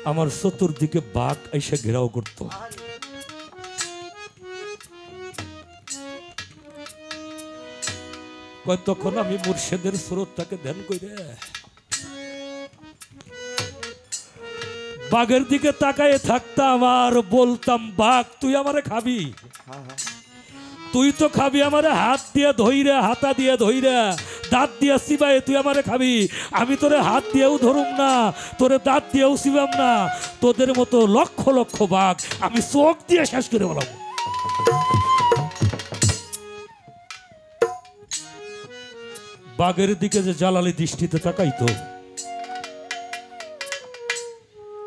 আমার চতুর্দিকে বাঘ এসে ঘেরাও করত। তখন আমি মুর্শিদের সুরতটাকে ধ্যান কইরে বাঘের দিকে তাকায়ে থাকতাম আর বলতাম, বাঘ তুই আমারে খাবি, তুই তো খাবি আমারে হাত দিয়ে ধইরা, হাতা দিয়ে ধইরা, দাঁত দিয়ে চিবাই তুই আমারে খাবি। আমি তোরে হাত দিয়েও ধরুম না, তোরে দাঁত দিয়েও চিবাম না, তোদের মতো লক্ষ লক্ষ বাঘ আমি চোখ দিয়ে শেষ করে বলব। বাঘের দিকে যে জালালি দৃষ্টিতে তাকাইতো,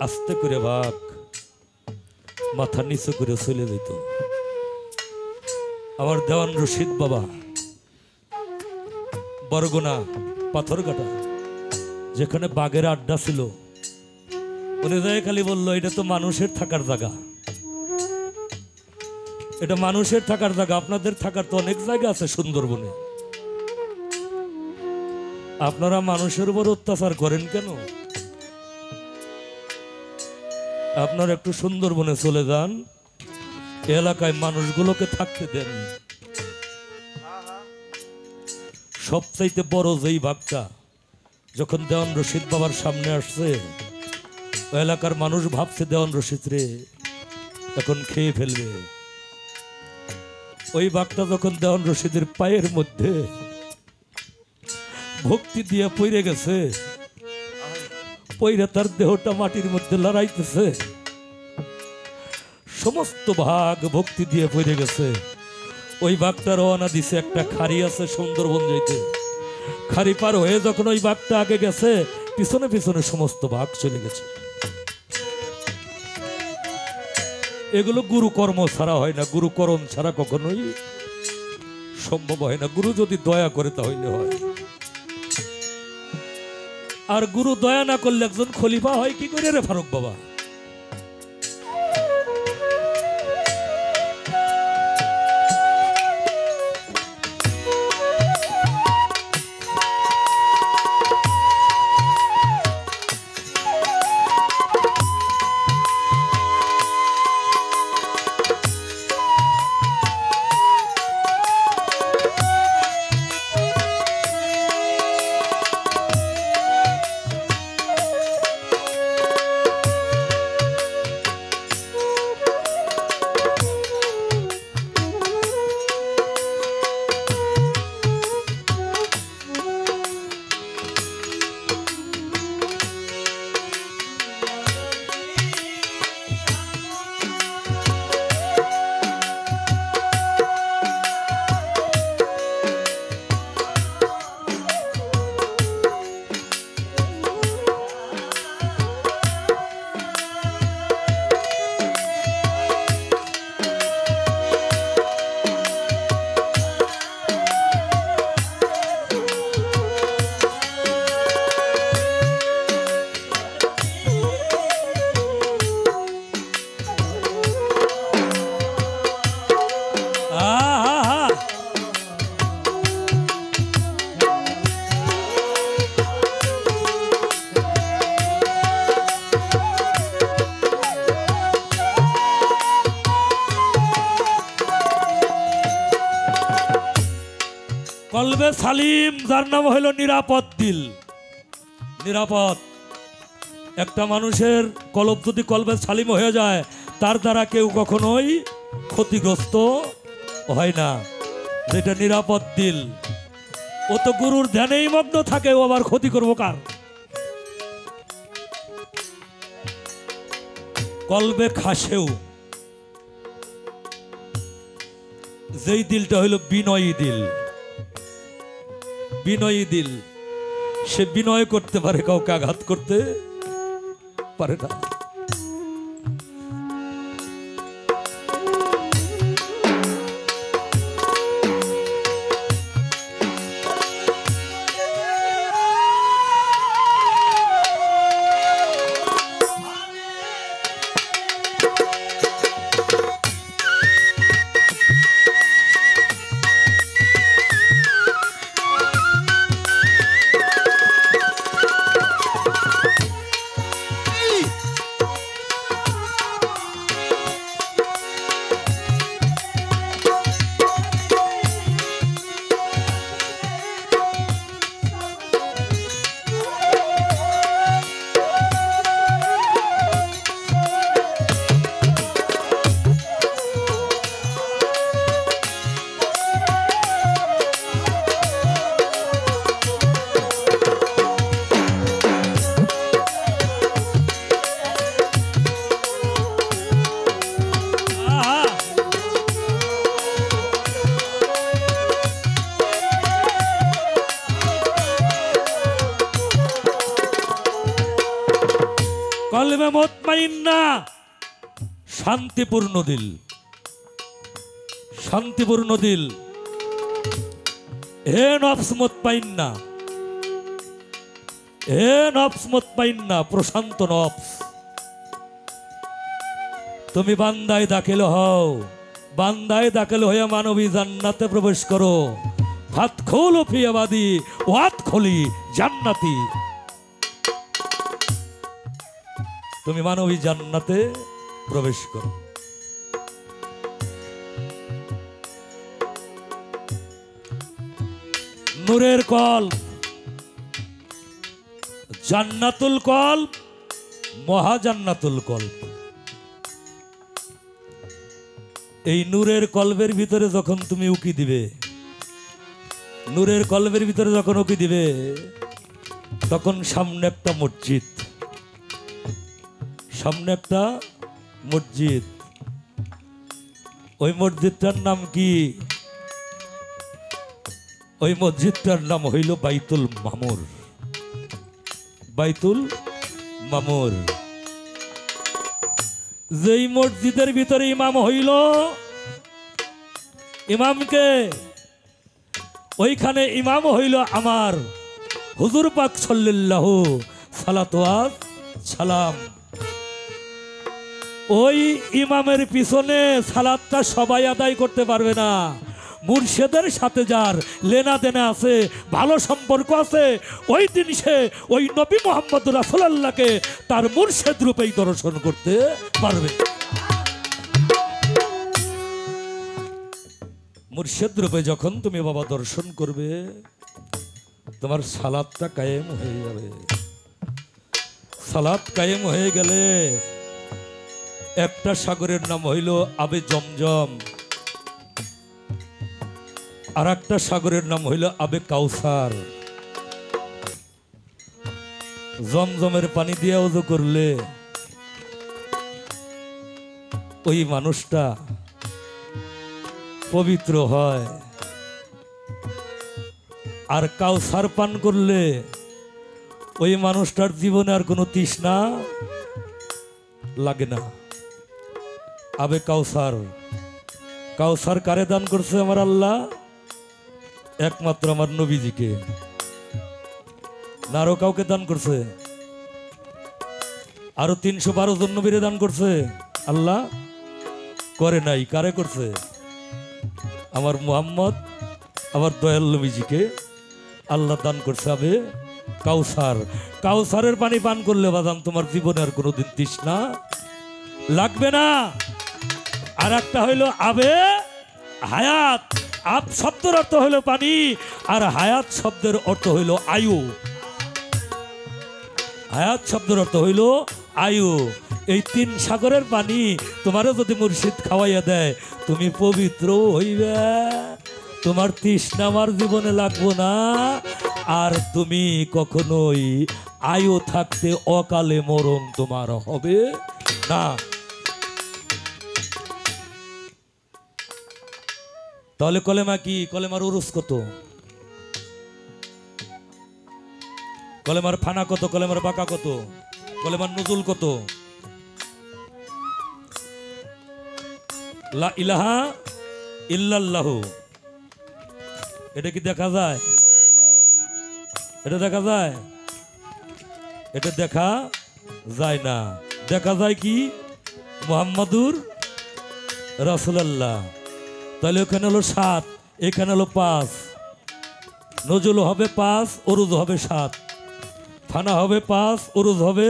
আস্তে করে বাঘ মাথা নিচু করে চলে যেত। আমার দেওয়ান রশিদ বাবা বরগুনা পাথরঘাটা, যেখানে বাঘের আড্ডা ছিল, উনি যায় খালি বললো, এটা তো মানুষের থাকার জায়গা, এটা মানুষের থাকার জায়গা, আপনাদের থাকার তো অনেক জায়গা আছে সুন্দরবনে। আপনারা মানুষের উপর অত্যাচার করেন কেন? আপনারা একটু সুন্দরবনে চলে যান, এলাকায় মানুষগুলোকে থাকতে দেন। সবচাইতে বড় যেই ভাগটা যখন দেওয়ান রশিদ বাবার সামনে আসছে, ওই এলাকার মানুষ ভাবছে দেওয়ান রশিদ রে এখন খেয়ে ফেলবে। ওই বাঘটা যখন দেওয়ান রশিদের পায়ের মধ্যে ভক্তি দিয়ে পইরে গেছে, পইরে তার দেহটা মাটির মধ্যে লড়াইতেছে, সমস্ত ভাগ ভক্তি দিয়ে পইরে গেছে। ওই বাঘটা রওনা দিছে, একটা খাড়ি আছে সুন্দরবন যাইতে। খাড়ি পার হয়ে যখন ওই বাঘটা আগে গেছে, পিছনে পিছনে সমস্ত বাঘ চলে গেছে। এগুলো গুরু কর্ম ছাড়া হয় না, গুরুকরণ ছাড়া কখনোই সম্ভব হয় না। গুরু যদি দয়া করে তাহলে হয়, আর গুরু দয়া না করলে একজন খলিফা হয় কি করে রে ফারুক বাবা? কলবে সালিম, যার নাম হইল নিরাপদ দিল। নিরাপদ একটা মানুষের কলব যদি কলবে সালিম হয়ে যায়, তার দ্বারা কেউ কখনোই ক্ষতিগ্রস্ত হয় না। যেটা নিরাপদ দিল, ও তো গুরুর ধ্যানেই মগ্ন থাকে, ও আবার ক্ষতি করবো কার? কলবে খাসেও যেই দিলটা হইল বিনয়ী দিল, বিনয়ী দিল, সে বিনয় করতে পারে, কাউকে আঘাত করতে পারে না। কলবে মুতমাইন্না, শান্তিপূর্ণ দিল, শান্তিপূর্ণ দিল। হে নফস মুতমাইন্না, হে নফস মুতমাইন্না, প্রশান্ত নফস, তুমি বান্দায় দাখিল হও, বান্দায় দাখিল হইয়া মানবী জান্নাতে প্রবেশ করো। ফাদখুলু ফি ইবাদি ওয়াদখুলি জান্নাতি। তুমি মানবী জান্নাতে প্রবেশ করো। নূরের কল, জান্নাতুল কল, মহা জান্নাতুল কল। এই নূরের কলবের ভিতরে যখন তুমি উকি দিবে, নূরের কলবের ভিতরে যখন উকি দিবে, তখন সামনে একটা মসজিদ, সামনে একটা মসজিদ। ওই মসজিদটার নাম কি? ওই মসজিদটার নাম হইল বাইতুল মামুর। বাইতুল মামুর। যেই মসজিদের ভিতরে ইমাম হইল, ইমামকে ওইখানে ইমাম হইল আমার হুজুর পাক সাল্লাল্লাহু সালাতু ওয়াস সালাম। ওই ইমামের পিছনে সালাতটা সবাই আদায় করতে পারবে না। মুর্শেদের সাথে যার লেনা দেনা আছে, ভালো সম্পর্ক আছে, ওই দিন সে ওই নবী মুহাম্মদ রাসূলুল্লাহকে তার মুর্শেদ রূপেই দর্শন করতে পারবে। মুর্শেদ রূপে যখন তুমি বাবা দর্শন করবে, তোমার সালাতটা কায়েম হয়ে যাবে। সালাত কায়েম হয়ে গেলে একটা সাগরের নাম হইল আবে জমজম, আর একটা সাগরের নাম হইল আবে কাউসার। জমজমের পানি দিয়ে ওযু করলে ওই মানুষটা পবিত্র হয়, আর কাউসার পান করলে ওই মানুষটার জীবনে আর কোনো তৃষ্ণা লাগে না। আবে কাউসার, কাউসার কারে দান করছে আমার আল্লাহ? একমাত্র আমার নবীজিকে। না আরো কাউকে দান করছে? আরো 312 জন নবীরে দান করছে আল্লাহ? করে নাই। কারে করছে? আমার মুহাম্মদ, আমার দয়াল নবীজিকে আল্লাহ দান করছে আবে কাউসার। কাউসারের পানি পান করলে বাজান তোমার জীবনে আর কোনোদিন তৃষ্ণা লাগবে না। আর একটা হইল আবে হায়াত। আব শব্দের অর্থ হইল পানি, আর হায়াত শব্দের অর্থ হইল আয়ু। হায়াত শব্দের অর্থ হইল আয়ু। এই 3 সাগরের পানি তোমারও যদি মুর্শিদ খাওয়াইয়া দেয়, তুমি পবিত্র হইবে, তোমার তৃষ্ণা আমার জীবনে লাগবো না, আর তুমি কখনোই আয়ু থাকতে অকালে মরণ তোমার হবে না। তাহলে কলেমা কি? কলেমার উরুস কত? কলেমার ফানা কত? কলেমার বাঁকা কত? কলেমার নজুল কত? লা ইলাহা ইল্লাল্লাহু। এটা কি দেখা যায়? এটা দেখা যায়? এটা দেখা যায় না। দেখা যায় কি? মুহাম্মাদুর রাসূলুল্লাহ। তাহলে ওখানে হলো 7, এখানে হলো 5। নজুল হবে 5, উরুজ হবে 7। ফানা হবে 5, উরুজ হবে,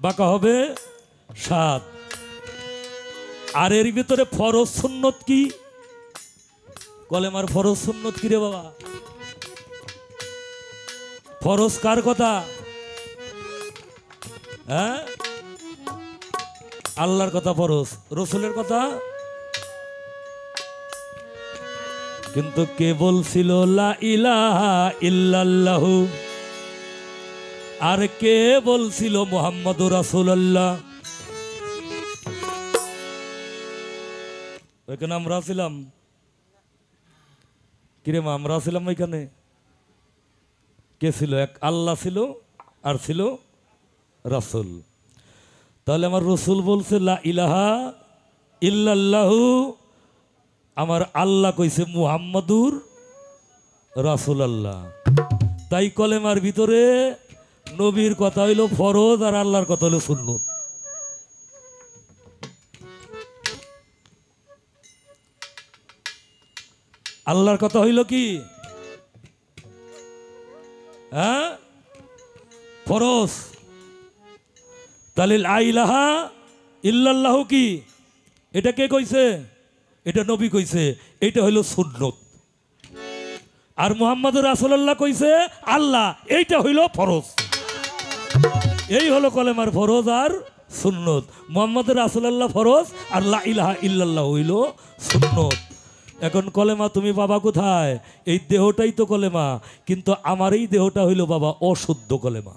বাঁকা হবে 7। আর এর ভিতরে ফরজ সুন্নত কি? কলেমার ফরজ সুন্নত কি রে বাবা? ফরজ কার কথা? হ্যাঁ, আল্লাহর কথা ফরজ, রসুলের কথা। কিন্তু কে বলছিল লা ইলাহা ইল্লাল্লাহু, আর কে বলছিল মুহাম্মাদুর রাসূলুল্লাহ? ওইখানে আমরা ছিলাম। কিরে মা, আমরা ছিলাম ওইখানে? কে ছিল? এক আল্লাহ ছিল, আর ছিল রাসূল। তাহলে আমার রসুল বলছে লা ইলাহা ইল্লাল্লাহু, আমার আল্লাহ কইছে মুহাম্মাদুর রাসূলুল্লাহ। তাই কলেমার ভিতরে নবীর কথা হইল ফরজ, আর আল্লাহর কথা হইল সুন্নত। আল্লাহর কথা হইল কি? হ্যাঁ, ফরজ। তাহলে লা ইলাহা ইল্লাল্লাহু কি? এটা কে কইছে? এটা নবী কইছে। এটা হইল সুন্নত। আর মুহাম্মদ রাসূলুল্লাহ কইছে আল্লাহ, এইটা হইল ফরজ। এই হলো কলেমার ফরজ আর সুন্নত। মুহাম্মদ রাসূলুল্লাহ ফরজ আর লা ইলাহা ইল্লাল্লাহ হইল সুন্নত। এখন কলেমা তুমি বাবা কোথায়? এই দেহটাই তো কলেমা, কিন্তু আমার এই দেহটা হইল বাবা অশুদ্ধ কলেমা।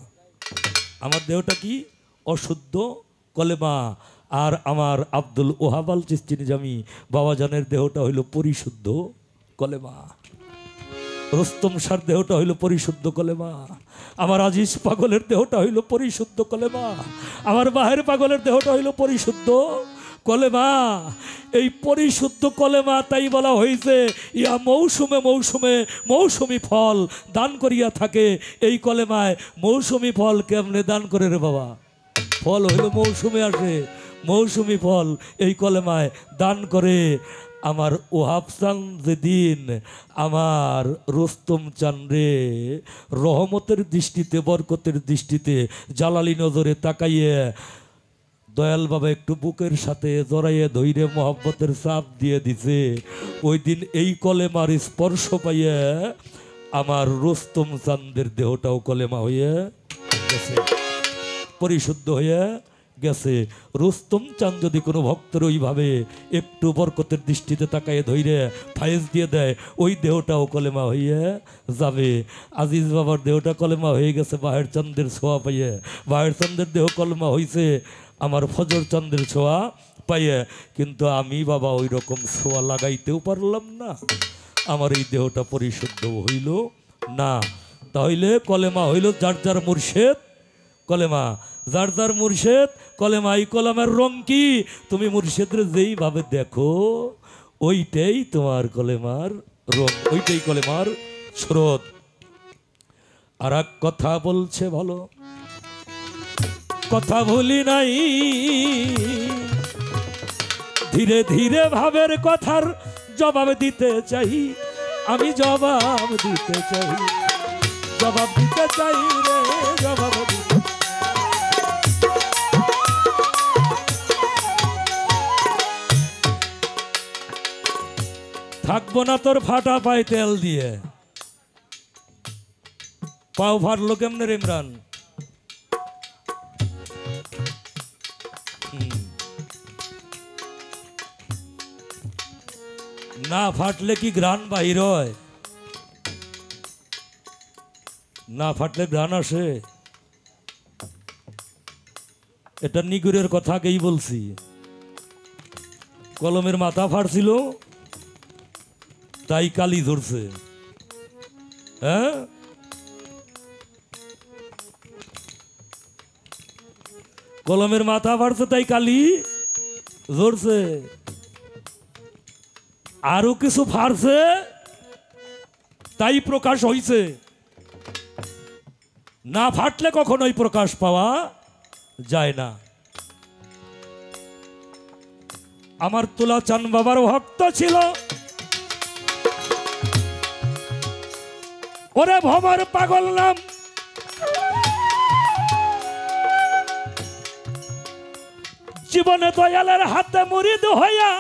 আমার দেহটা কি? অশুদ্ধ কলেমা। আর আমার আব্দুল ওহাব আল চিশতি নিজামী বাবাজানের দেহটা হইল পরিশুদ্ধ কলেমা। রুস্তম শাহর দেহটা হইল পরিশুদ্ধ কলেমা। আমার আজিজ পাগলের দেহটা হইল পরিশুদ্ধ কলেমা। আমার বাহের পাগলের দেহটা হইল পরিশুদ্ধ কলেমা। এই পরিশুদ্ধ কলেমা, তাই বলা হয়েছে ইয়া মৌসুমে মৌসুমে মৌসুমি ফল দান করিয়া থাকে। এই কলেমায় মৌসুমি ফল কেমনে দান করে রে বাবা? ফল হইল মৌসুমে আসে, মৌসুমি ফল এই কলেমায় দান করে। আমার ওহাব চান যেদিন আমার রুস্তম চান রে রহমতের দৃষ্টিতে, বরকতের দৃষ্টিতে, জালালি নজরে তাকাইয়ে দয়াল বাবা একটু বুকের সাথে জড়াইয়ে ধৈরে মহব্বতের চাপ দিয়ে দিছে। ওই দিন এই কলেমার স্পর্শ পাইয়ে আমার রুস্তম চান্দের দেহটাও কলেমা হয়ে গেছে, পরিশুদ্ধ হয়ে গেছে। রুস্তম চাঁদ যদি কোনো ভক্তের ওইভাবে একটু বরকতের দৃষ্টিতে তাকাইয়ে ধৈরে ফায়েজ দিয়ে দেয়, ওই দেহটাও কলেমা হইয়া যাবে। আজিজ বাবার দেহটা কলেমা হয়ে গেছে বাহের চন্দ্রের ছোঁয়া পাইয়ে। বাহের চন্দ্রের দেহ কলেমা হয়েছে আমার ফজর চন্দ্রের ছোঁয়া পাইয়ে। কিন্তু আমি বাবা ওই রকম ছোঁয়া লাগাইতেও পারলাম না, আমার এই দেহটা পরিশুদ্ধ হইল না। তাহলে কলেমা হইল যার যার মুর্শেদ কলেমা, যার যার মুর্শেদ কলেমা। এই কলেমার রং কি? তুমি মুর্শেদের যেইভাবে দেখো ওইটাই তোমার কলেমার রং, ওইটাই কলেমার স্রোত। আর এক কথা বলছে ভালো, কথা ভুলি নাই, ধীরে ধীরে ভাবের কথার জবাব দিতে চাই। আমি জবাব দিতে চাই, জবাব দিতে চাই রে, জবাব দিতে। থাকবো না তোর ফাটা পায়ে তেল দিয়ে। পাও ফাটলো কেমনে রে ইমরান? না ফাটলে কি ঘ্রাণ বাহির হয়? না ফাটলে ঘ্রাণ আসে? এটা নিগুরের কথা আগেই বলছি। কলমের মাথা ফাটছিল তাই কালি ধরছে। হ্যাঁ, কলমের মাথা ফাটছে তাই কালি ধরছে। আরো কিছু ফাড়ছে তাই প্রকাশ হইছে। না ফাটলে কখনোই প্রকাশ পাওয়া যায় না। আমার তুলা চান বাবার ভক্ত ছিল, ওরে ভমর পাগল নাম। জীবনে দয়ালের হাতে মুরিদ হইয়া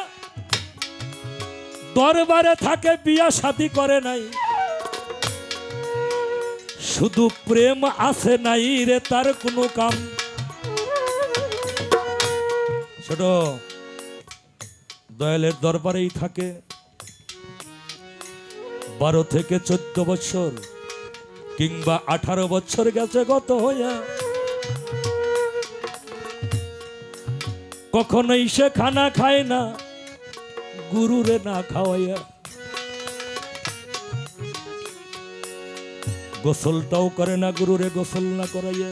দরবারে থাকে, বিয়া শাদী করে নাই। শুধু প্রেম আছে নাই রে তার কোনো কাম। ছোট দয়ালের দরবারেই থাকে 12 থেকে 14 বছর কিংবা 18 বছর গেছে গত হইয়া। কখনোই সে খানা খায় না গুরুরে না খাওয়াইয়া। গোসলটাও করে না গুরুরে গোসল না করাইয়া।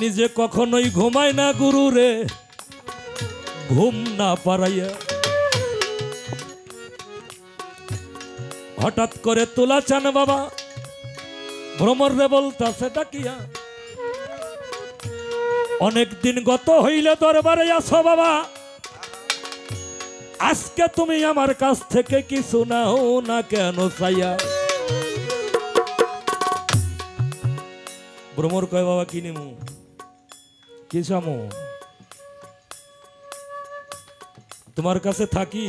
নিজে কখনোই ঘুমায় না গুরুরে ঘুম না পারাইয়া। হঠাৎ করে তোলা চান বাবা ভ্রমর রে বলতাছে ডাকিয়া, অনেক দিন গত হইলে দরবারে আসো বাবা, আজকে তুমি আমার কাছ থেকে কিছু নাও না কেন চাইয়া। ভ্রমর কয় বাবা কি নিমু কি চামু, তোমার কাছে থাকি।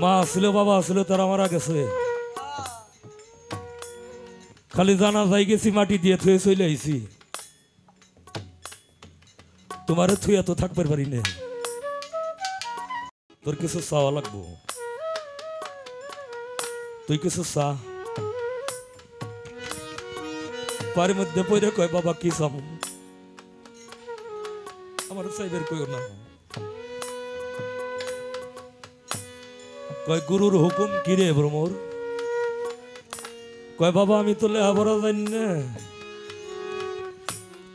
মা ছিল বাবা ছিল তারা মারা গেছে, খালি জানা যাই গেছি মাটি দিয়ে থুয়ে চলে আইছি, তোমারে থুয়া তো থাকতে পারি না। তোর কিছু চাওয়া লাগবো, তুই কিছু চা। পার মধ্যে পড়ে কয় বাবা কি চাবো, আমার চাইবের কইও না। কয় গুরুর হুকুম কিরে ভ্রমর, কয় বাবা আমি তো লেখাপড়া জানি না,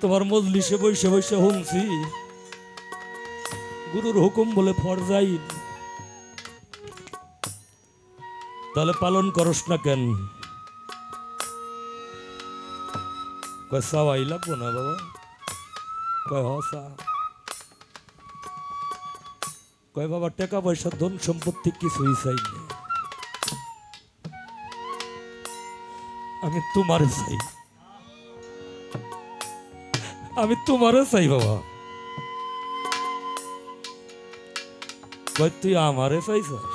তোমার মজলিসে বসে বসে শুনছি গুরুর হুকুম বলে ফরজাইন, তাহলে পালন করস না কেন? কয় চাওয়াই লাগবো না বাবা, কয় হসা। কয় বাবা টাকা পয়সা ধন সম্পত্তি কিছুই চাই না, আমি তোমারে চাই, আমি তোমারে চাই বাবা। কয় তুই আমারে চাইছাস,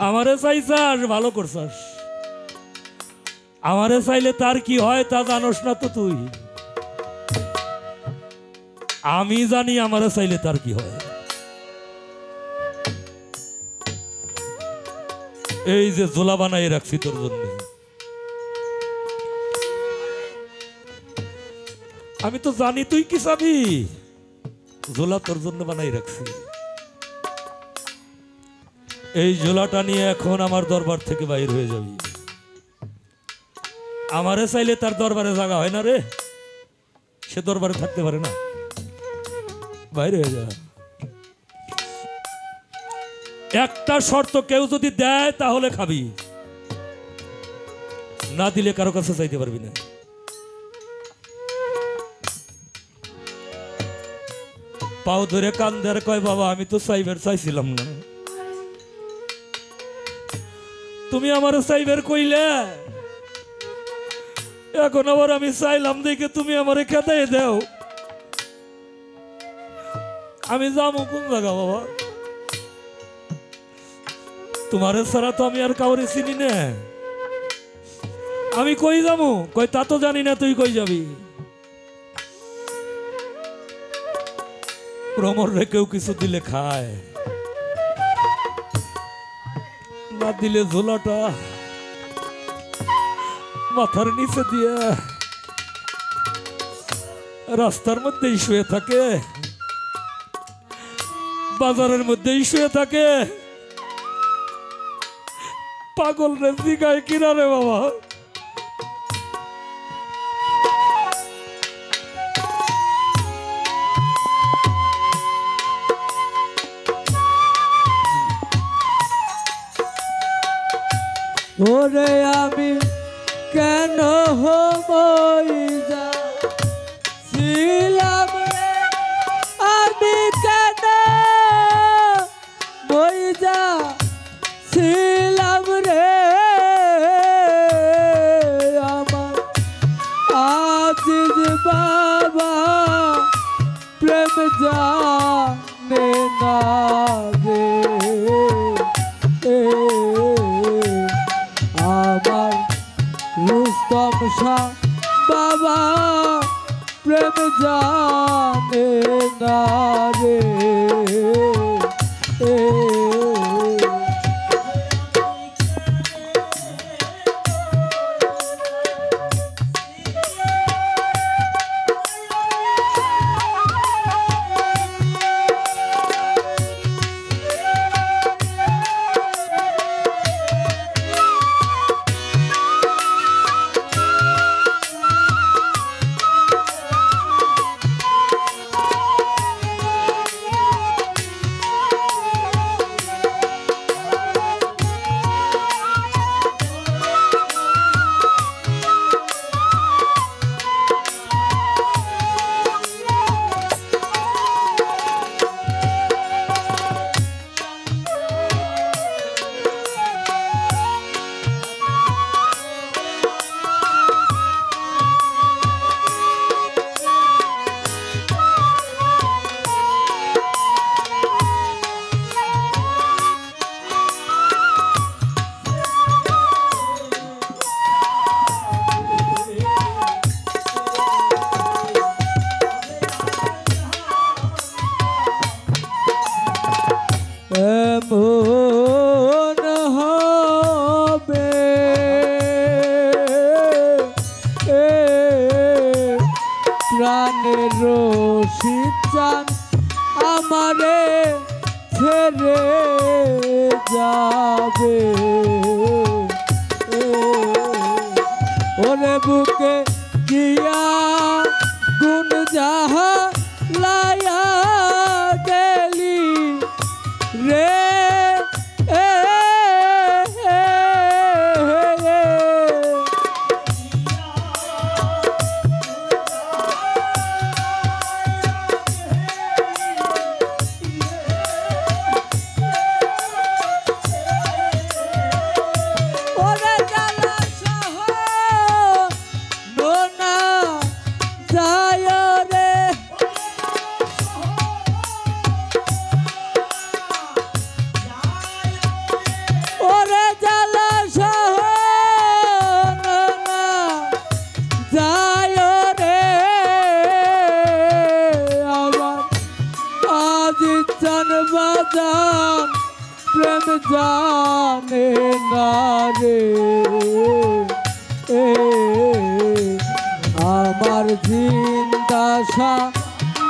আমারে চাইছাস ভালো করছাস, আমারে চাইলে তার কি হয় তা জানোস না তো তুই, আমি জানি আমারে চাইলে তার কি হয়। এই যে জোলা বানাই রাখছি তোর জন্য, আমি তো জানি তুই কি চাবি, জোলা তোর জন্য বানাই রাখছি। এই জোলাটা নিয়ে এখন আমার দরবার থেকে বাইর হয়ে যাবি। আমারে চাইলে তার দরবারে জায়গা হয় না রে, সে দরবারে থাকতে পারে না, বাইরে হয়ে যা। একটা শর্ত কেউ যদি দেয় তাহলে খাবি, না দিলে কারো কাছে চাইতে পারবি না। পাও ধরে কান্দার কয় বাবা আমি তো চাইবার চাইছিলাম না, তুমি আমার চাইবার কইলে, এখন আবার আমি চাইলাম দেখে তুমি আমারে খেতাই দাও, আমি যাবো কোন জায়গা বাবা? তোমার ছাড়া তো আমি আর কাউরে চিনি না, আমি কই যাবো? কই তা তো জানি না, তুই কই যাবি? ভ্রমর রে কেউ কিছু দিলে খায়, না দিলে ঝোলাটা মাথার নিচে দিয়ে রাস্তার মধ্যেই শুয়ে থাকে, বাজারের মধ্যেই শুয়ে থাকে। পাগল রে জিগায় কিনা রে বাবা, ওরে আমি কেন হইয়া ছিলাম রে, আমি কেন হইয়া ছিলাম রে, আমার আজিজ বাবা প্রেম জানে না রে, আমার রুস্তম শাহ বাবা প্রেম জানে না রে। প্রাণের রশিদ চান আমারে ছেড়ে যাবে ওরে বুকে গিয়া গুণ যাহা লায়া গেলি রে প্রেম জানে না রে আমার জিন্দাসা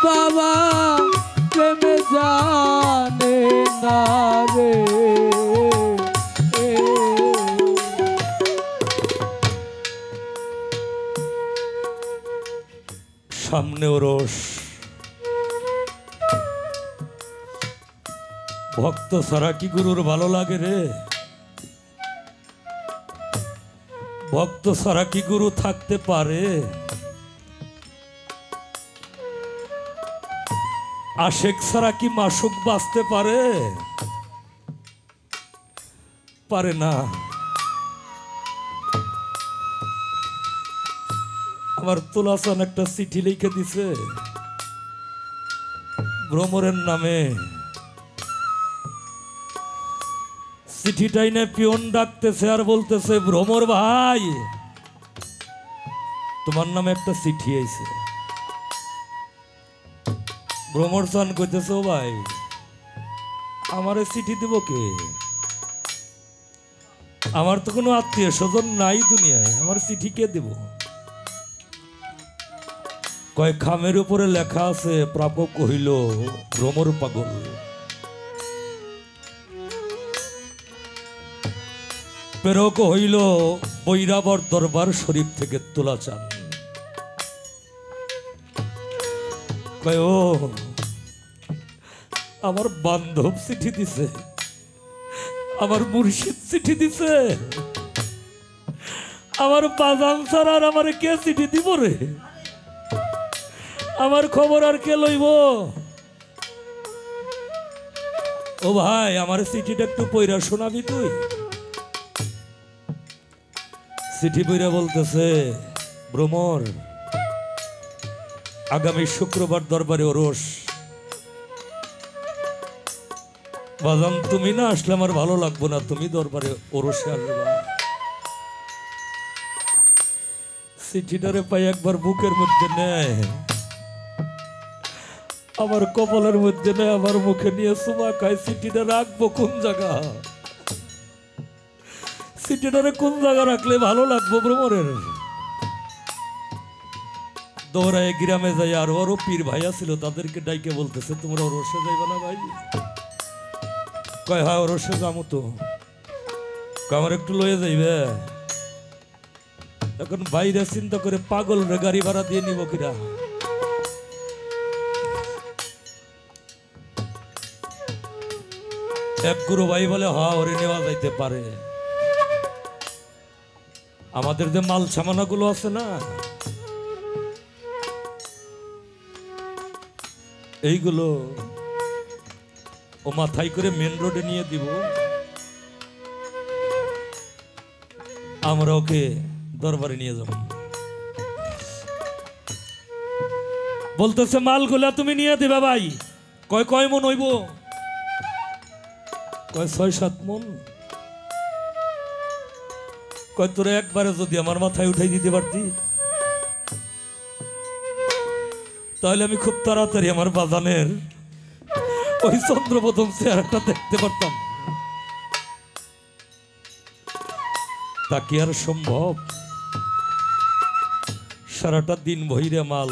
বাবা প্রেম জানে না রে সামনে ওরস ভক্ত ছাড়া কি গুরুর ভালো লাগে রে? ভক্ত ছাড়া কি গুরু থাকতে পারে? আশেক ছাড়া কি মাসুক বাঁচতে পারে? পারে না। আমার তোলাসান একটা চিঠি লিখে দিছে ভ্রমরের নামে। চিঠিটাই না পিয়ন ডাকতেছে আর বলতেছে, ভ্রমর ভাই তোমার নামে একটা চিঠি আইছে। ভ্রমর চান কইতেছে, ও ভাই আমারে চিঠি দিব কে? আমার তো কোনো আত্মীয় স্বজন নাই দুনিয়ায়, আমার চিঠি কে দেব? কয় খামের উপরে লেখা আছে প্রাপক কহিল ভ্রমর পাগল। প্রেরক হইল বৈরাবর দরবার শরীফ থেকে তোলা চান। কয় ও আমার বান্ধব চিঠি দিছে, আমার মুর্শিদ চিঠি দিছে, আমার বাজান ছাড়া আর আমার কে চিঠি দিব রে? আমার খবর আর কে লইব? ও ভাই আমার চিঠিটা একটু পইরা শোনাবি তুই? চিঠি পইরা বলতেছে, ভ্রমর আগামী শুক্রবার দরবারে ওরস। বাজান তুমি না আসলে আমার ভালো লাগবো না, তুমি দরবারে ওরসে আসবা। চিঠিটারে পাই একবার বুকের মধ্যে নেয়, আমার কপালের মধ্যে নেয়, আমার মুখে নিয়ে সুমা খায়। চিঠিটা রাখবো কোন জায়গা? চিঠিটারে কোন জায়গা রাখলে ভালো লাগবো ভ্রমরের? দৌড়ায় গ্রামে যাই, আর ওরও পীর ভাইয়া ছিল, তাদেরকে ডাইকে বলতেছে, তোমরা ওরসে যাইবা না ভাই? কয় হ্যাঁ ওরসে যাবো তো। আমার একটু লয়ে যাইবে। এখন বাইরে চিন্তা করে পাগল রে গাড়ি ভাড়া দিয়ে নিব কিরা? এক গুরু ভাই বলে হ্যাঁ ওরে নেওয়া যাইতে পারে। আমাদের যে মাল সামানা গুলো আছে না, এইগুলো ও মাথায় করে মেন রোডে নিয়ে দিব, আমরা ওকে দরবারে নিয়ে যাব। বলতেছে মালগুলা তুমি নিয়ে দিবা ভাই। কয় কয় মন হইব? কয় ৬-৭ মন। কয় তোরা একবারে যদি আমার মাথায় উঠাই দিতে পারতি তাহলে আমি খুব তাড়াতাড়ি আমার বাজানের ওই চন্দ্রপ্রথম চেহারাটা দেখতে পারতাম। তা কি আর সম্ভব? সারাটা দিন বহিরে মাল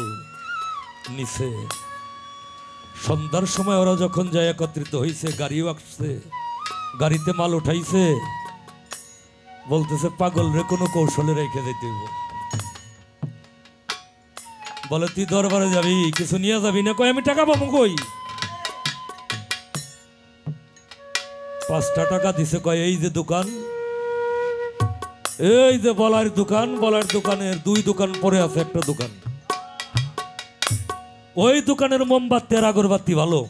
নিচে। সন্ধ্যার সময় ওরা যখন যায় একত্রিত হয়েছে, গাড়িও আসছে, গাড়িতে মাল উঠাইছে, বলতেছে পাগল রে কোনো কৌশলে রেখে যেতে হইব। বলে তুই দরবারে যাবি, কিছু নিয়ে যাবি না? কই আমি টাকা পাবো কই? 5টা টাকা দিছে। কয় এই যে দোকান, এই যে বলার দোকান, বলার দোকানের 2 দোকান পরে আছে একটা দোকান, ওই দোকানের মোমবাতি আর আগরবাতি ভালো,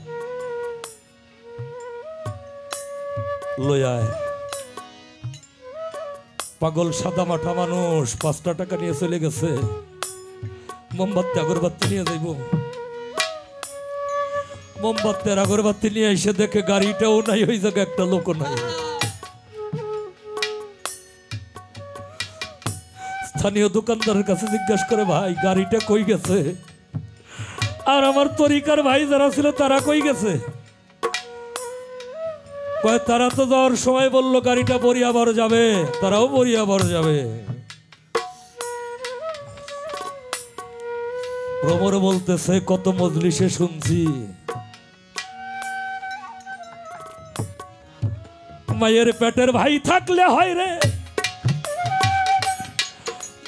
লয়ায়। পাগল সাদা মাঠা মানুষ 5টা টাকা নিয়ে চলে গেছে, মোমবাতি আগরবাতি নিয়ে যাইব। মোমবাতি আর আগরবাতি নিয়ে এসে দেখে গাড়িটাও নাই, ওই জায়গায় একটা লোকও নাই। স্থানীয় দোকানদারের কাছে জিজ্ঞাসা করে, ভাই গাড়িটা কই গেছে? আর আমার তরিকার ভাই যারা ছিল তারা কই গেছে? কয় তারা তো যাওয়ার সময় বললো গাড়িটা বরিয়াবর যাবে, তারাও বরিয়াবর যাবে। প্রমর বলতেছে কত মজলিসে শুনছি, মায়ের পেটের ভাই থাকলে হয় রে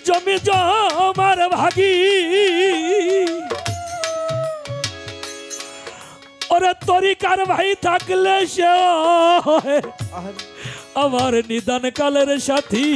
জমি জমার ভাগি, ওরে তরিকার ভাই থাকলে সে আমার নিদান কালের সাথী।